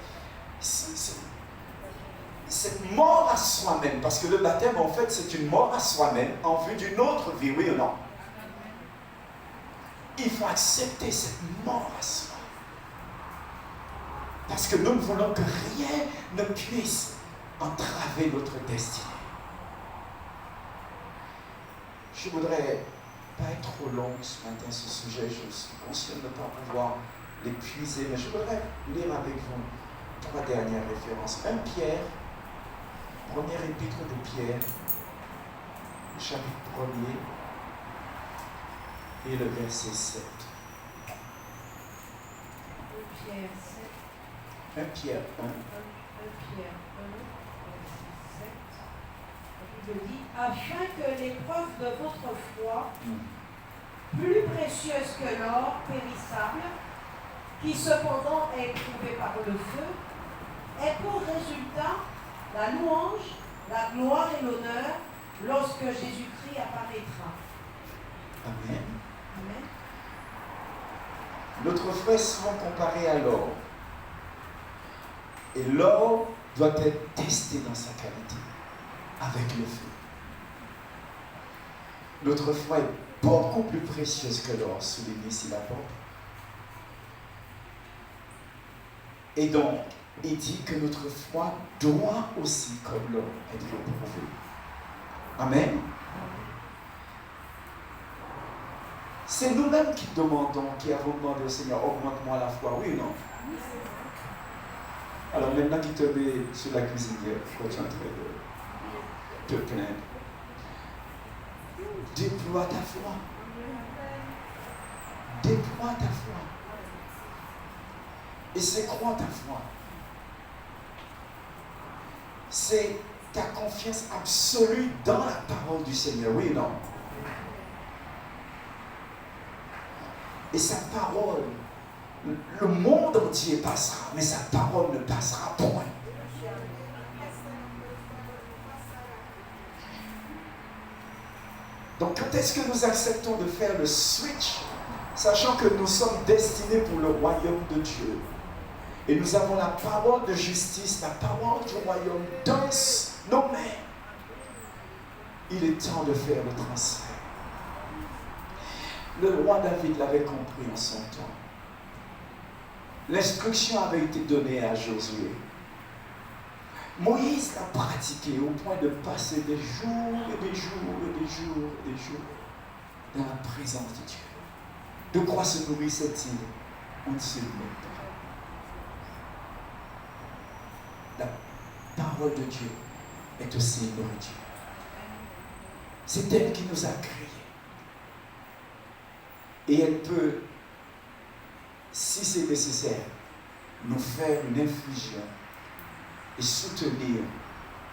mort à soi-même. Parce que le baptême, en fait, c'est une mort à soi-même en vue d'une autre vie, oui ou non? Il faut accepter cette mort à soi. Parce que nous ne voulons que rien ne puisse entraver notre destinée. Je voudrais pas être trop long ce matin ce sujet, je suis conscient de ne pas pouvoir l'épuiser, mais je voudrais lire avec vous 3 dernières références. 1 Pierre, première épître de Pierre, le chapitre 1er et le verset 7. 1 Pierre 7. 1 Pierre 1. 1 Pierre 1, verset 7. Il dit, afin que l'épreuve de votre foi, plus précieuse que l'or périssable, qui cependant est éprouvée par le feu, ait pour résultat la louange, la gloire et l'honneur lorsque Jésus-Christ apparaîtra. Amen. Amen. Notre foi est souvent comparée à l'or. Et l'or doit être testé dans sa qualité, avec le feu. Notre foi est beaucoup plus précieuse que l'or, souligne ici l'apôtre. Et donc, il dit que notre foi doit aussi, comme l'or, être éprouvée. Amen. C'est nous-mêmes qui demandons, qui avons demandé au Seigneur, augmente-moi la foi, oui ou non? Alors maintenant qu'il te met sur la cuisinière, pourquoi tu es en train de te plaindre? Déploie ta foi. Déploie ta foi. Et c'est quoi ta foi? C'est ta confiance absolue dans la parole du Seigneur, oui ou non? Et sa parole, le monde entier passera, mais sa parole ne passera point. Donc quand est-ce que nous acceptons de faire le switch, sachant que nous sommes destinés pour le royaume de Dieu, et nous avons la parole de justice, la parole du royaume dans nos mains, il est temps de faire le transfert. Le roi David l'avait compris en son temps. L'instruction avait été donnée à Josué. Moïse l'a pratiqué au point de passer des jours et des jours et des jours et des jours dans la présence de Dieu. De quoi se nourrissait-il? On ne sait même pas. La parole de Dieu est aussi une nourriture. C'est elle qui nous a créés. Et elle peut, si c'est nécessaire, nous faire une infusion et soutenir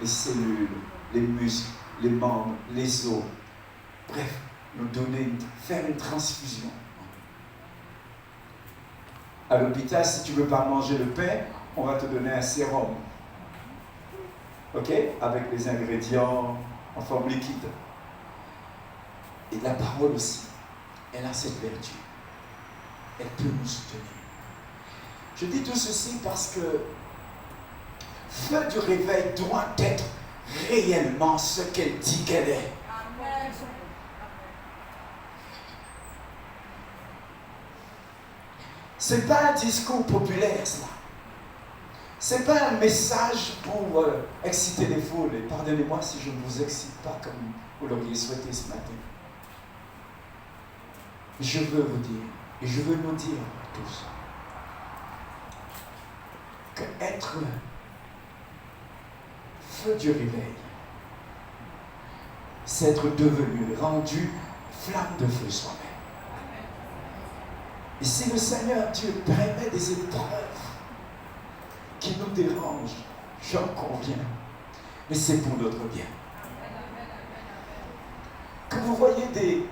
les cellules, les muscles, les membres, les os. Bref, nous donner, faire une transfusion. À l'hôpital, si tu ne veux pas manger le pain, on va te donner un sérum. Ok? Avec les ingrédients en forme liquide. Et la parole aussi, elle a cette vertu. Elle peut nous soutenir. Je dis tout ceci parce que feu du réveil doit être réellement ce qu'elle dit qu'elle est. Amen. C'est pas un discours populaire, cela. C'est pas un message pour exciter les foules. Et pardonnez-moi si je ne vous excite pas comme vous l'auriez souhaité ce matin. Je veux vous dire, et je veux nous dire tous, que être feu du réveil, c'est être devenu, rendu flamme de feu soi-même. Et si le Seigneur Dieu permet des épreuves qui nous dérangent, j'en conviens, mais c'est pour notre bien. Que vous voyez des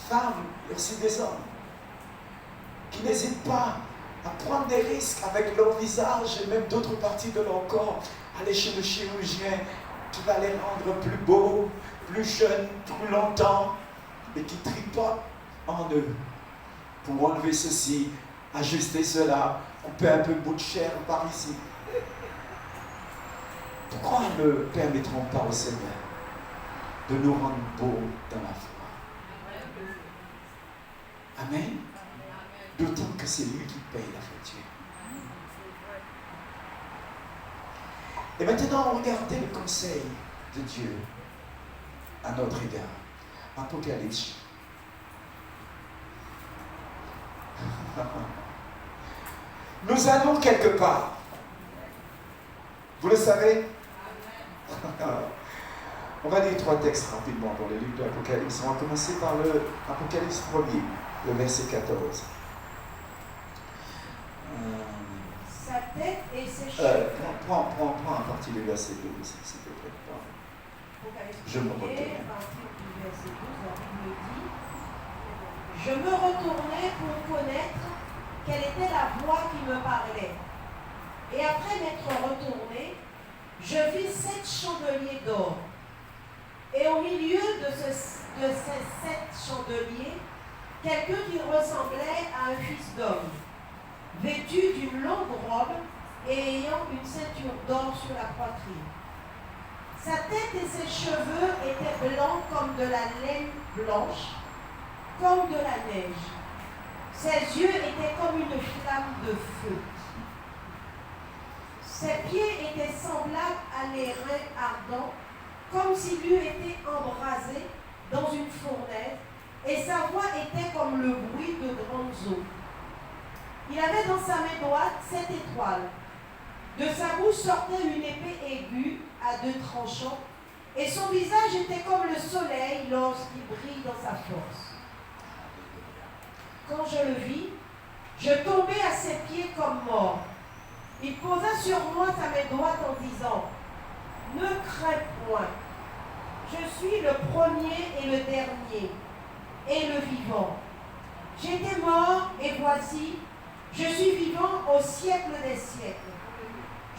femmes et aussi des hommes qui n'hésitent pas à prendre des risques avec leur visage et même d'autres parties de leur corps, aller chez le chirurgien qui va les rendre plus beaux, plus jeunes, plus longtemps, et qui tripotent en eux pour enlever ceci, ajuster cela, couper un peu de bout de chair par ici. Pourquoi ne permettrons pas au Seigneur de nous rendre beaux dans la foi? Amen. D'autant que c'est lui qui paye la facture. Et maintenant, regardez le conseil de Dieu à notre égard. Apocalypse. Nous allons quelque part. Vous le savez? On va lire 3 textes rapidement dans le livre de l'Apocalypse. On va commencer par le Apocalypse 1er, le verset 14. Sa tête et ses cheveux. Prends à partir du verset 12, s'il te plaît. Je me retourne. À partir du verset 12, il me dit: je me retournai pour connaître quelle était la voix qui me parlait. Et après m'être retourné, je vis 7 chandeliers d'or. Et au milieu de ces 7 chandeliers, quelqu'un qui ressemblait à un fils d'homme, vêtu d'une longue robe et ayant une ceinture d'or sur la poitrine. Sa tête et ses cheveux étaient blancs comme de la laine blanche, comme de la neige. Ses yeux étaient comme une flamme de feu. Ses pieds étaient semblables à des reins ardents, comme s'il eût été embrasé dans une fournaise, et sa voix était comme le bruit de grandes eaux. Il avait dans sa main droite 7 étoiles. De sa bouche sortait une épée aiguë à 2 tranchants, et son visage était comme le soleil lorsqu'il brille dans sa force. Quand je le vis, je tombai à ses pieds comme mort. Il posa sur moi sa main droite en disant: ne crains point, je suis le premier et le dernier, et le vivant. J'étais mort, et voici, je suis vivant au siècle des siècles.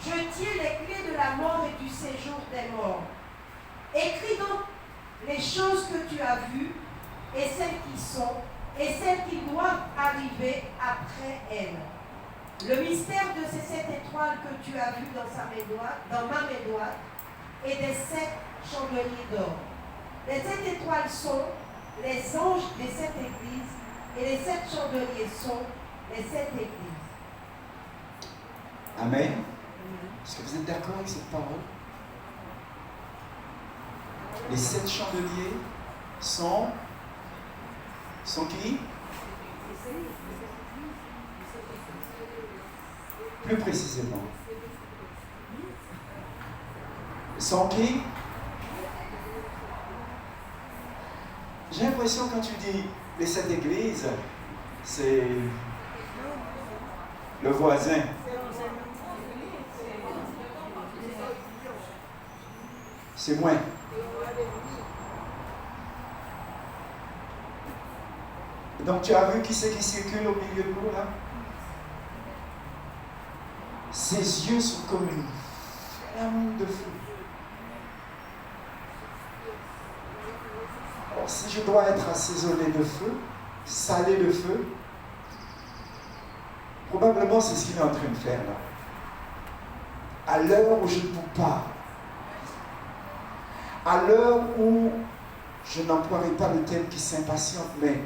Je tiens les clés de la mort et du séjour des morts. Écris donc les choses que tu as vues, et celles qui sont, et celles qui doivent arriver après elles. Le mystère de ces 7 étoiles que tu as vues dans ma main droite, et des 7 chandeliers d'or. Les 7 étoiles sont les anges des 7 églises, et les 7 chandeliers sont les 7 églises. Amen. Est-ce que vous êtes d'accord avec cette parole? Les 7 chandeliers sont qui? Plus précisément. Sont qui? J'ai l'impression quand tu dis les 7 églises, c'est le voisin. C'est moins. Donc tu as vu qui c'est qui circule au milieu de nous là? Ses yeux sont comme une flamme de feu. Alors si je dois être assaisonné de feu, salé de feu, probablement c'est ce qu'il est en train de faire là. À l'heure où je vous parle, à l'heure où je n'emploierai pas le terme qui s'impatiente, mais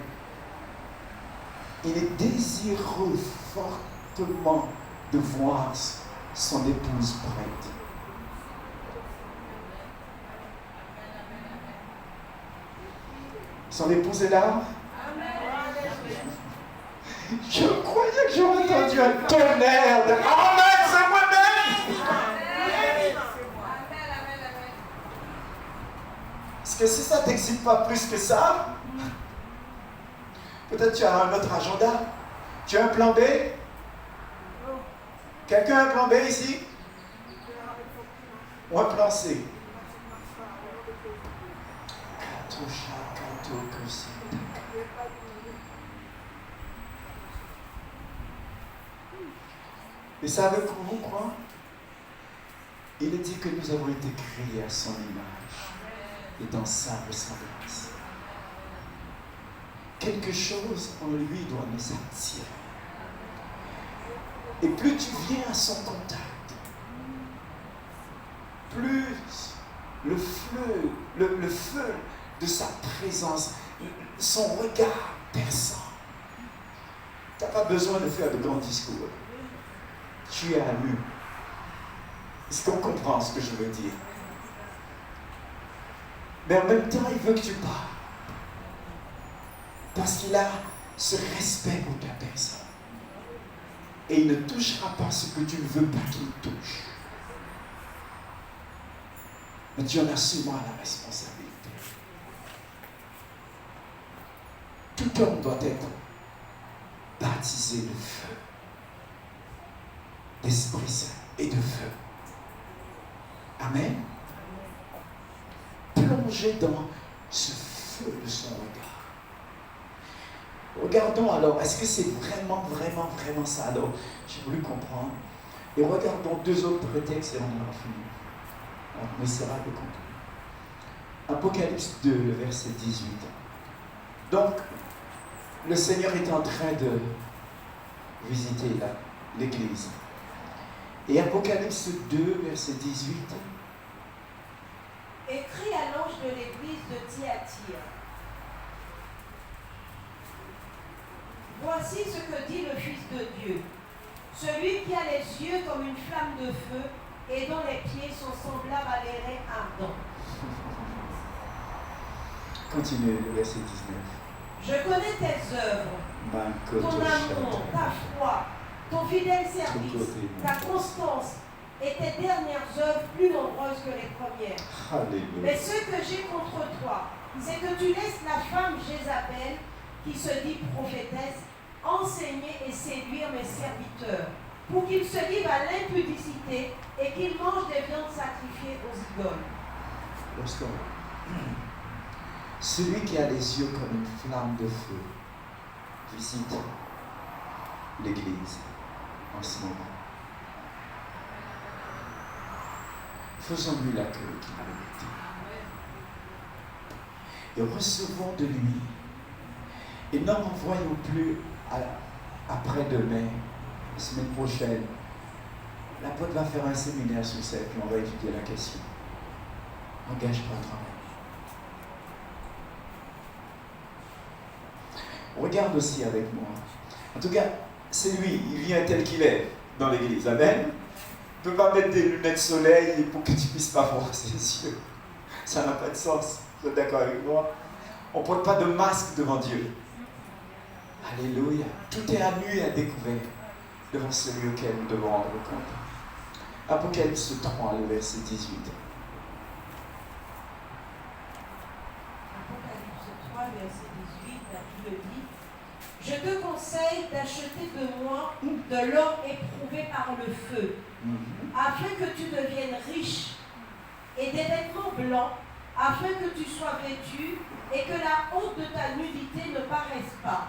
il est désireux fortement de voir son épouse prête. Son épouse est là? Je croyais que j'aurais entendu un tonnerre de Amen, c'est moi-même! Parce que si ça ne t'excite pas plus que ça, peut-être tu as un autre agenda. Tu as un plan B? Quelqu'un a un plan B ici? Ou un plan C? Et savez-vous quoi? Il est dit que nous avons été créés à son image et dans sa ressemblance. Quelque chose en lui doit nous attirer. Et plus tu viens à son contact, plus le feu de sa présence, son regard perçant. Tu n'as pas besoin de faire de grands discours. Tu es à lui. Est-ce qu'on comprend ce que je veux dire? Mais en même temps, il veut que tu parles. Parce qu'il a ce respect pour ta personne. Et il ne touchera pas ce que tu ne veux pas qu'il touche. Mais tu en as souvent la responsabilité. Tout homme doit être baptisé de feu, d'Esprit Saint et de feu. Amen. Plongez dans ce feu de son regard. Regardons alors, est-ce que c'est vraiment ça? Alors, j'ai voulu comprendre. Et regardons deux autres prétextes et on aura fini. On essaiera de conclure. Apocalypse 2, le verset 18. Donc, le Seigneur est en train de visiter l'église. Et Apocalypse 2, verset 18. Écrit à l'ange de l'église de Thyatire. Voici ce que dit le Fils de Dieu, celui qui a les yeux comme une flamme de feu et dont les pieds sont semblables à l'airain ardent. Continuez le verset 19. Je connais tes œuvres, ton amour, ta foi, ton fidèle service, ta constance et tes dernières œuvres plus nombreuses que les premières. Alléluia. Mais ce que j'ai contre toi, c'est que tu laisses la femme Jézabel, qui se dit prophétesse, enseigner et séduire mes serviteurs, pour qu'ils se livrent à l'impudicité et qu'ils mangent des viandes sacrifiées aux idoles. Celui qui a les yeux comme une flamme de feu visite l'église en ce moment. Faisons-lui l'accueil qu'il mérite. Et recevons de lui. Et n'en renvoyons plus après-demain, la semaine prochaine. L'apôtre va faire un séminaire sur ça et puis on va étudier la question. Engage-toi à travailler. Regarde aussi avec moi. En tout cas, c'est lui, il vient tel qu'il est dans l'église. Amen. Tu ne peux pas mettre des lunettes de soleil pour que tu ne puisses pas voir ses yeux. Ça n'a pas de sens. Vous êtes d'accord avec moi? On ne porte pas de masque devant Dieu. Alléluia. Tout est à nu et à découvert devant celui auquel nous devons rendre compte. Apocalypse 3, le verset 18. Apocalypse 3, verset 18, la Bible dit: je te conseille d'acheter de moi de l'or éprouvé par le feu, afin que tu deviennes riche, et des vêtements blancs, afin que tu sois vêtu, et que la honte de ta nudité ne paraisse pas,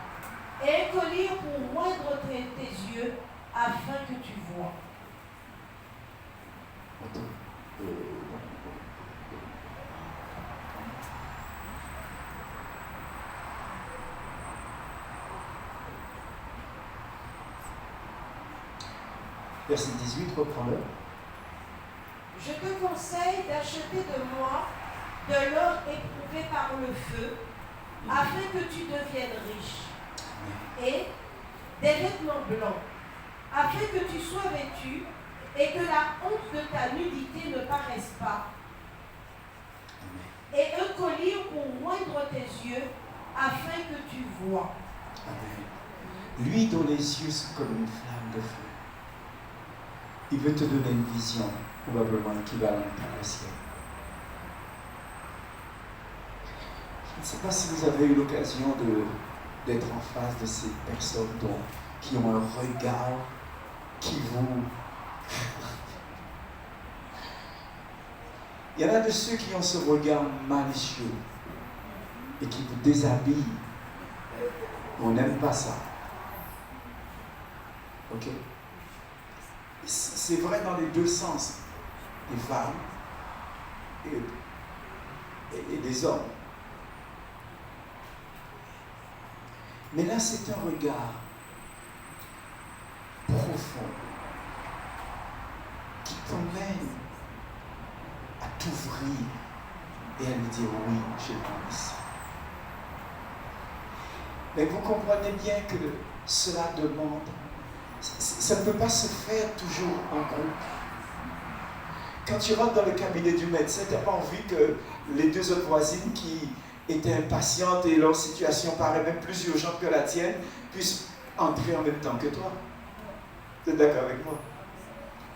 et un collier pour moindre tes yeux, afin que tu vois. Verset 18, reprends-le. Je te conseille d'acheter de moi de l'or éprouvé par le feu, afin que tu deviennes riche, et des vêtements blancs, afin que tu sois vêtu, et que la honte de ta nudité ne paraisse pas, et un collier pour moindre tes yeux, afin que tu vois. Amen. Lui dont les yeux sont comme une flamme de feu, il veut te donner une vision probablement équivalente à la sienne. Je ne sais pas si vous avez eu l'occasion d'être en face de ces personnes qui ont un regard qui vous... Il y en a de ceux qui ont ce regard malicieux et qui vous déshabillent. On n'aime pas ça. Ok? C'est vrai dans les deux sens, des femmes et des hommes. Mais là, c'est un regard profond qui t'emmène à t'ouvrir et à lui dire oui, je viens ici. Mais vous comprenez bien que cela demande, ça ne peut pas se faire toujours en groupe. Quand tu rentres dans le cabinet du médecin, tu n'as pas envie que les deux autres voisines qui étaient impatientes et leur situation paraît même plus urgente que la tienne puissent entrer en même temps que toi. Tu es d'accord avec moi?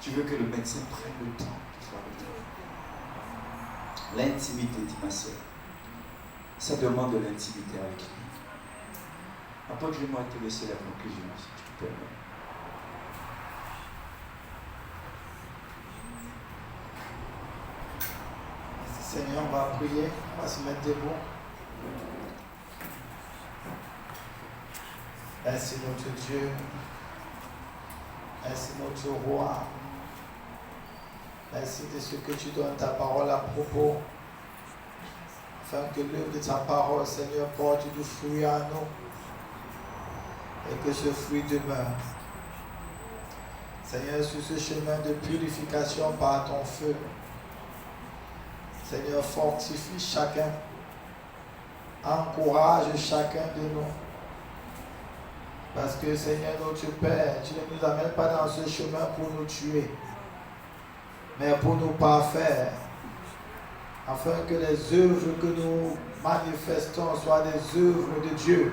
Tu veux que le médecin prenne le temps de faire le temps. L'intimité, dit ma soeur, ça demande de l'intimité avec lui. Après, je vais te laisser la conclusion, si tu peux. Seigneur, on va prier, on va se mettre debout. Merci notre Dieu, merci notre roi. Merci de ce que tu donnes ta parole à propos, afin que l'œuvre de ta parole, Seigneur, porte du fruit à nous et que ce fruit demeure. Seigneur, sur ce chemin de purification par ton feu, Seigneur, fortifie chacun, encourage chacun de nous. Parce que, Seigneur, notre Père, tu ne nous amènes pas dans ce chemin pour nous tuer, mais pour nous parfaire, afin que les œuvres que nous manifestons soient des œuvres de Dieu,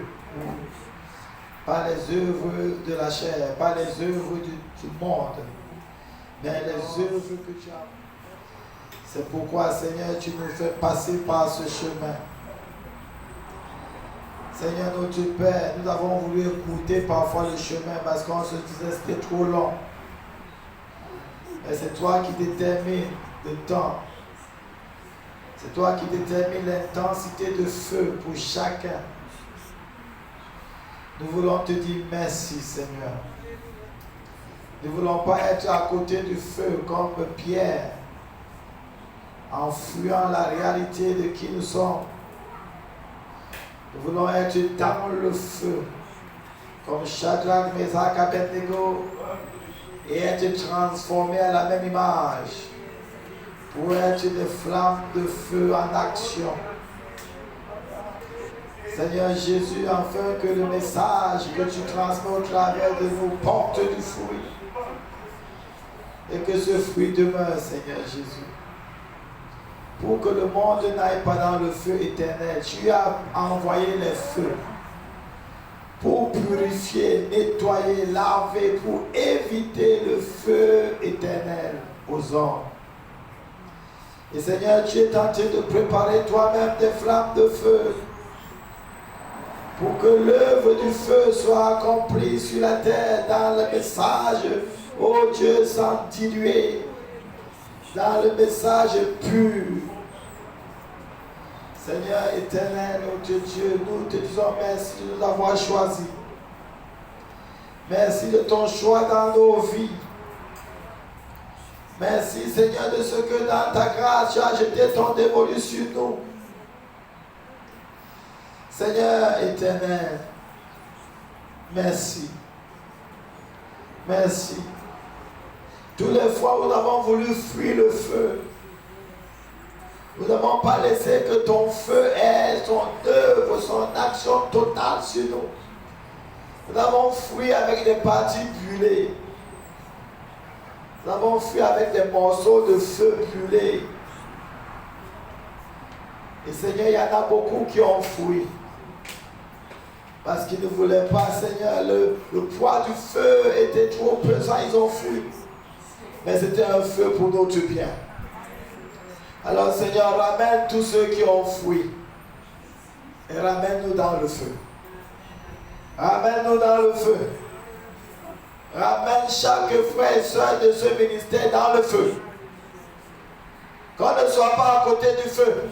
pas les œuvres de la chair, pas les œuvres du monde, mais les œuvres que tu as. C'est pourquoi, Seigneur, tu nous fais passer par ce chemin. Seigneur, notre Père, nous avons voulu écouter parfois le chemin parce qu'on se disait que c'était trop long. Mais c'est toi qui détermines le temps. C'est toi qui détermines l'intensité de feu pour chacun. Nous voulons te dire merci, Seigneur. Nous ne voulons pas être à côté du feu comme Pierre, en fuyant la réalité de qui nous sommes. Nous voulons être dans le feu, comme Shadrach, Meshach, Abednego, et être transformés à la même image, pour être des flammes de feu en action. Seigneur Jésus, afin que le message que tu transmets au travers de nous porte du fruit, et que ce fruit demeure, Seigneur Jésus. Pour que le monde n'aille pas dans le feu éternel, tu as envoyé les feux pour purifier, nettoyer, laver, pour éviter le feu éternel aux hommes. Et Seigneur, tu es en train de préparer toi-même des flammes de feu pour que l'œuvre du feu soit accomplie sur la terre dans le message, ô Dieu, sans diluer, dans le message pur. Seigneur éternel, notre Dieu, nous te disons merci de nous avoir choisis. Merci de ton choix dans nos vies. Merci Seigneur de ce que dans ta grâce tu as jeté ton dévolu sur nous. Seigneur éternel, merci. Merci. Toutes les fois où nous avons voulu fuir le feu, nous n'avons pas laissé que ton feu ait son œuvre, son action totale sur nous. Nous avons fui avec des parties brûlées. Nous avons fui avec des morceaux de feu brûlés. Et Seigneur, il y en a beaucoup qui ont fui. Parce qu'ils ne voulaient pas, Seigneur, le poids du feu était trop pesant, ils ont fui. Mais c'était un feu pour notre bien. Alors Seigneur, ramène tous ceux qui ont fui. Et ramène-nous dans le feu. Ramène-nous dans le feu. Ramène chaque frère et soeur de ce ministère dans le feu. Qu'on ne soit pas à côté du feu,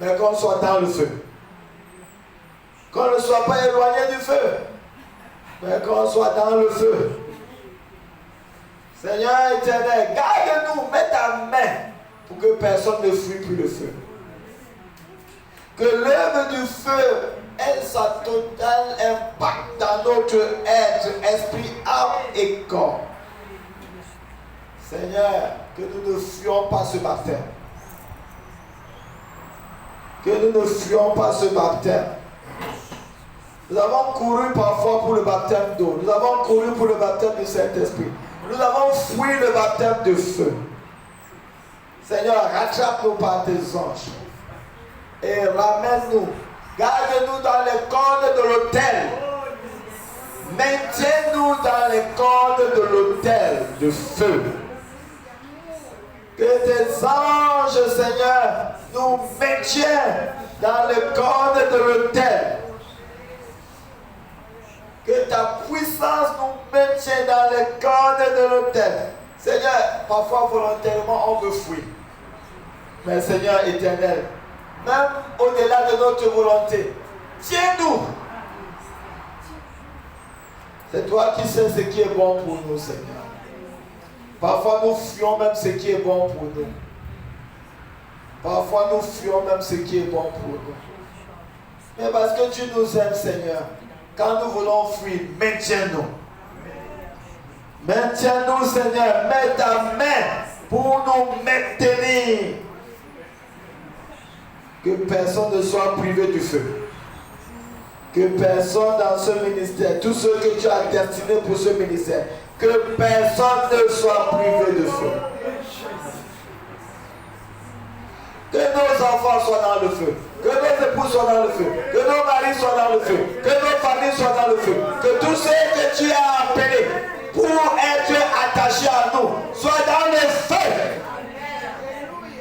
mais qu'on soit dans le feu. Qu'on ne soit pas éloigné du feu, mais qu'on soit dans le feu. Seigneur éternel, garde-nous, mets ta main pour que personne ne fuit plus le feu. Que l'œuvre du feu ait sa totale impact dans notre être, esprit, âme et corps. Seigneur, que nous ne fuyons pas ce baptême. Que nous ne fuyons pas ce baptême. Nous avons couru parfois pour le baptême d'eau. Nous avons couru pour le baptême du Saint-Esprit. Nous avons fui le baptême de feu. Seigneur, rattrape-nous par tes anges et ramène-nous. Garde-nous dans les cordes de l'autel. Maintiens-nous dans les cordes de l'autel de feu. Que tes anges, Seigneur, nous maintiennent dans les cordes de l'autel. Que ta puissance nous maintienne dans les cordes de l'autel. Seigneur, parfois volontairement on veut fuir. Mais Seigneur éternel, même au-delà de notre volonté, tiens-nous. C'est toi qui sais ce qui est bon pour nous, Seigneur. Parfois nous fuyons même ce qui est bon pour nous. Parfois nous fuyons même ce qui est bon pour nous. Mais parce que tu nous aimes, Seigneur, quand nous voulons fuir, maintiens-nous. Maintiens-nous, Seigneur. Mets ta main pour nous maintenir. Que personne ne soit privé du feu. Que personne dans ce ministère, tous ceux que tu as destinés pour ce ministère, que personne ne soit privé de feu. Que nos enfants soient dans le feu. Que nos époux soient dans le feu. Que nos maris soient dans le feu. Que nos familles soient dans le feu. Que tous ceux que tu as appelés pour être attachés à nous soient dans le feu.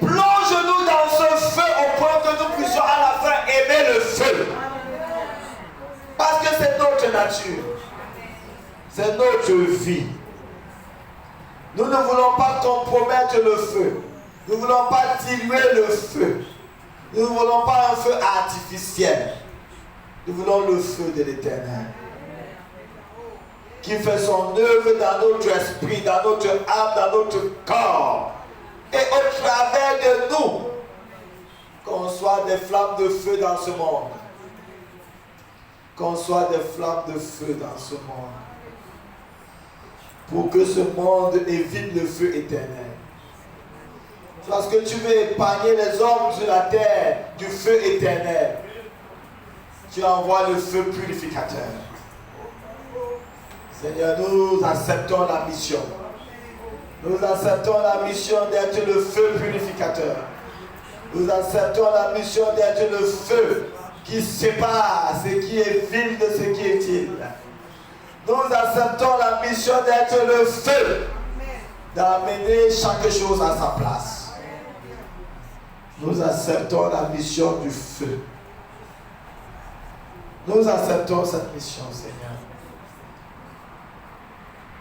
Plonge-nous dans ce feu au point que nous puissions à la fin aimer le feu. Parce que c'est notre nature. C'est notre vie. Nous ne voulons pas compromettre le feu. Nous ne voulons pas diluer le feu. Nous ne voulons pas un feu artificiel. Nous voulons le feu de l'Éternel. Qui fait son œuvre dans notre esprit, dans notre âme, dans notre corps. Et au travers de nous, qu'on soit des flammes de feu dans ce monde. Qu'on soit des flammes de feu dans ce monde. Pour que ce monde évite le feu éternel. Parce que tu veux épargner les hommes sur la terre du feu éternel. Tu envoies le feu purificateur. Seigneur, nous acceptons la mission. Nous acceptons la mission d'être le feu purificateur. Nous acceptons la mission d'être le feu qui sépare ce qui est vil de ce qui est utile. Nous acceptons la mission d'être le feu, d'amener chaque chose à sa place. Nous acceptons la mission du feu. Nous acceptons cette mission, Seigneur.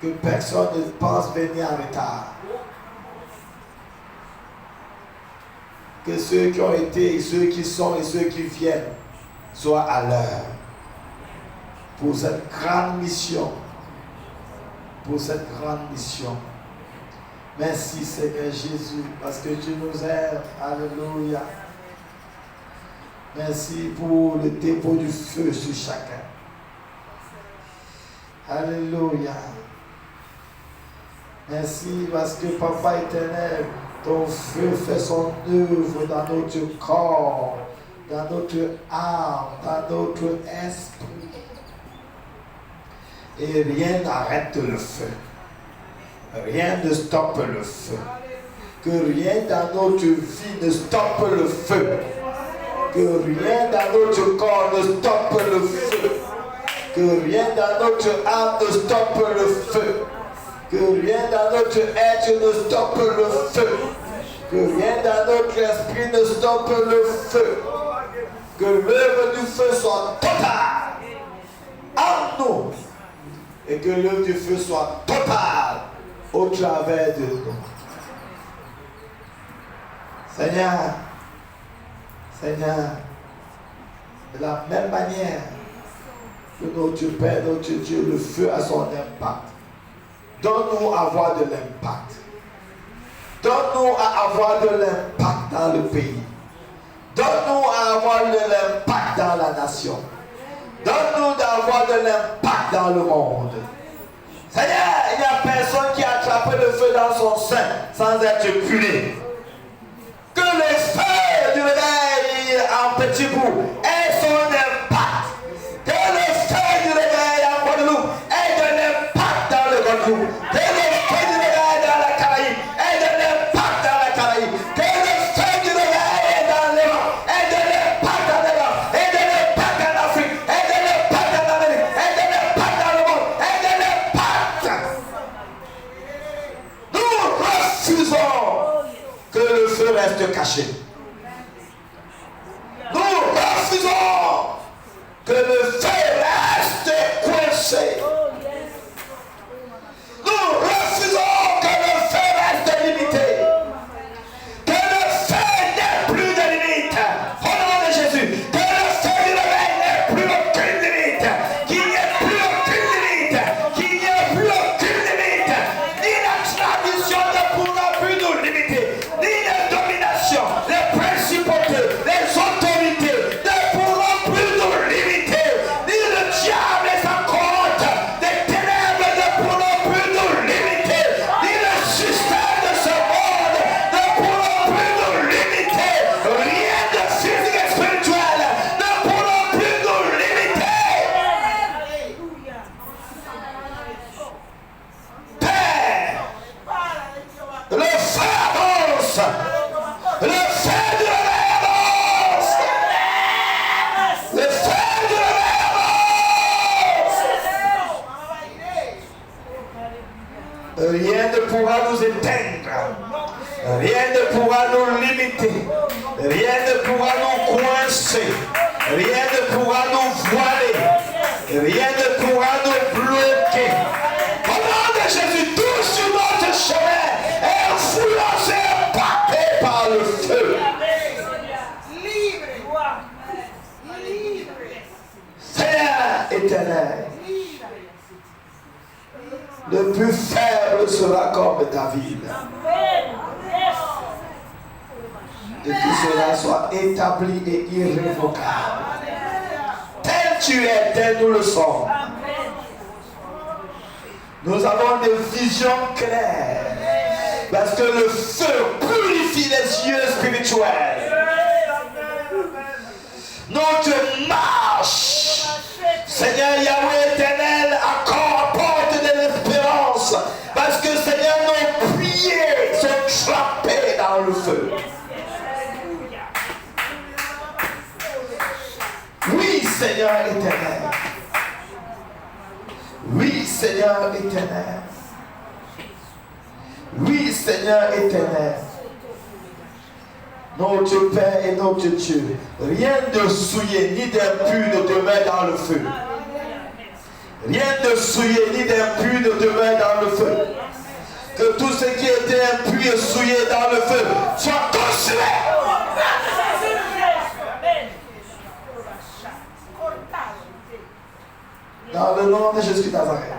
Que personne ne pense venir en retard. Que ceux qui ont été, et ceux qui sont et ceux qui viennent soient à l'heure. Pour cette grande mission. Pour cette grande mission. Merci Seigneur Jésus, parce que tu nous aimes. Alléluia. Merci pour le dépôt du feu sur chacun. Alléluia. Merci parce que Papa éternel, ton feu fait son œuvre dans notre corps, dans notre âme, dans notre esprit. Et rien n'arrête le feu. Rien ne stoppe le feu. Que rien dans notre vie ne stoppe le feu. Que rien dans notre corps ne stoppe le feu. Que rien dans notre âme ne stoppe le feu. Que rien dans notre être ne stoppe le feu. Que rien dans notre esprit ne stoppe le feu. Que l'œuvre du feu soit totale en nous. Et que l'œuvre du feu soit totale au travers de nous. Seigneur, Seigneur, de la même manière que notre Père, notre Dieu, le feu a son impact. Donne-nous à avoir de l'impact. Donne-nous à avoir de l'impact dans le pays. Donne-nous à avoir de l'impact dans la nation. Donne-nous d'avoir de l'impact dans le monde. Seigneur, il n'y a personne qui a attrapé le feu dans son sein sans être puni. Que le feu du réveil en petit bout ait son impact. Que le feu du réveil en Guadeloupe ait de l'impact dans le Guadeloupe. Que le feu du réveil dans la Caraïbe ait de l'impact dans la Caraïbe. Que refusons que le feu reste caché. Nous refusons que le feu reste coincé. Nous refusons que le feu reste limité. Que le feu n'ait plus de limite. Au nom de Jésus. Que le feu du réveil n'ait plus aucune limite. Qu'il n'y ait plus aucune limite. Qu'il n'y ait plus aucune limite. Ni la tradition ne pourra plus nous limiter. Ni la domination, les principautés, les autorités ne pourront plus nous limiter. Ni le diable et sa cohorte des ténèbres ne pourront plus nous limiter. Ni le système de ce monde ne pourront plus nous limiter. Rien de physique et spirituel ne pourront plus nous limiter. Père, le feu avance. Le feu du réveil avance. Le feu du réveil avance. Rien ne pourra nous éteindre. Rien ne pourra nous limiter. Rien ne pourra nous coincer. Rien ne pourra nous voiler. Rien ne pourra nous bloquer. Au nom de Jésus, tout sur notre chemin est influencé et impacté par le feu. Seigneur éternel, le plus faible sera comme David. Et que cela soit établi et irrévocable. Tel tu es, tel nous le sommes. Nous avons des visions claires. Parce que le feu purifie les yeux spirituels. Notre marche, Seigneur Yahweh éternel, apporte de l'espérance. Parce que Seigneur, nos prières sont trempées dans le feu. Oui, Seigneur éternel. Oui, Seigneur éternel. Oui, Seigneur éternel. Notre Père et notre Dieu, rien de souillé ni d'impur ne demeure dans le feu. Rien de souillé ni d'impur ne demeure dans le feu. Que tout ce qui était impur et souillé dans le feu soit consumé. Dans le nom de Jésus de Nazareth.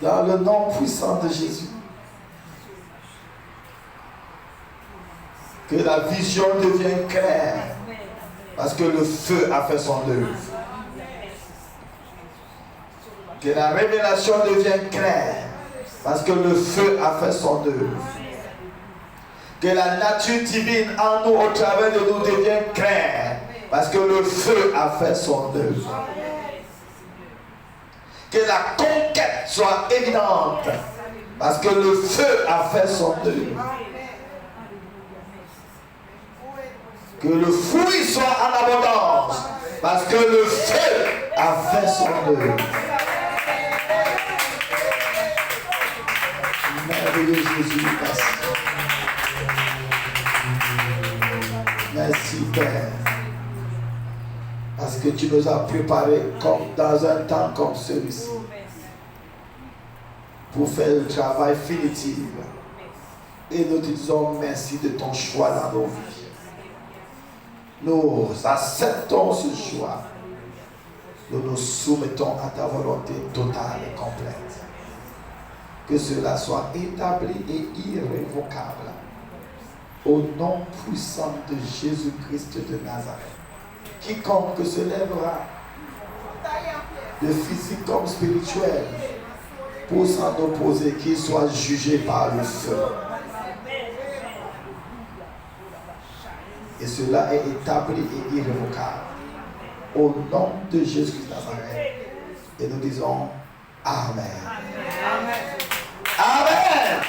Dans le nom puissant de Jésus. Que la vision devienne claire. Parce que le feu a fait son œuvre. Que la révélation devienne claire. Parce que le feu a fait son œuvre. Que la nature divine en nous, au travers de nous, devienne claire. Parce que le feu a fait son œuvre. Que la conquête soit évidente. Parce que le feu a fait son œuvre. Que le fruit soit en abondance. Parce que le feu a fait son œuvre. Merveilleux Jésus, merci. Merci Père. Parce que tu nous as préparés comme dans un temps comme celui-ci. Pour faire le travail définitif. Et nous te disons merci de ton choix dans nos vies. Nous acceptons ce choix. Nous nous soumettons à ta volonté totale et complète. Que cela soit établi et irrévocable. Au nom puissant de Jésus-Christ de Nazareth. Quiconque se lèvera, de physique comme spirituel, pour s'en opposer, qu'il soit jugé par le feu. Et cela est établi et irrévocable. Au nom de Jésus de Nazareth. Et nous disons Amen. Amen. Amen.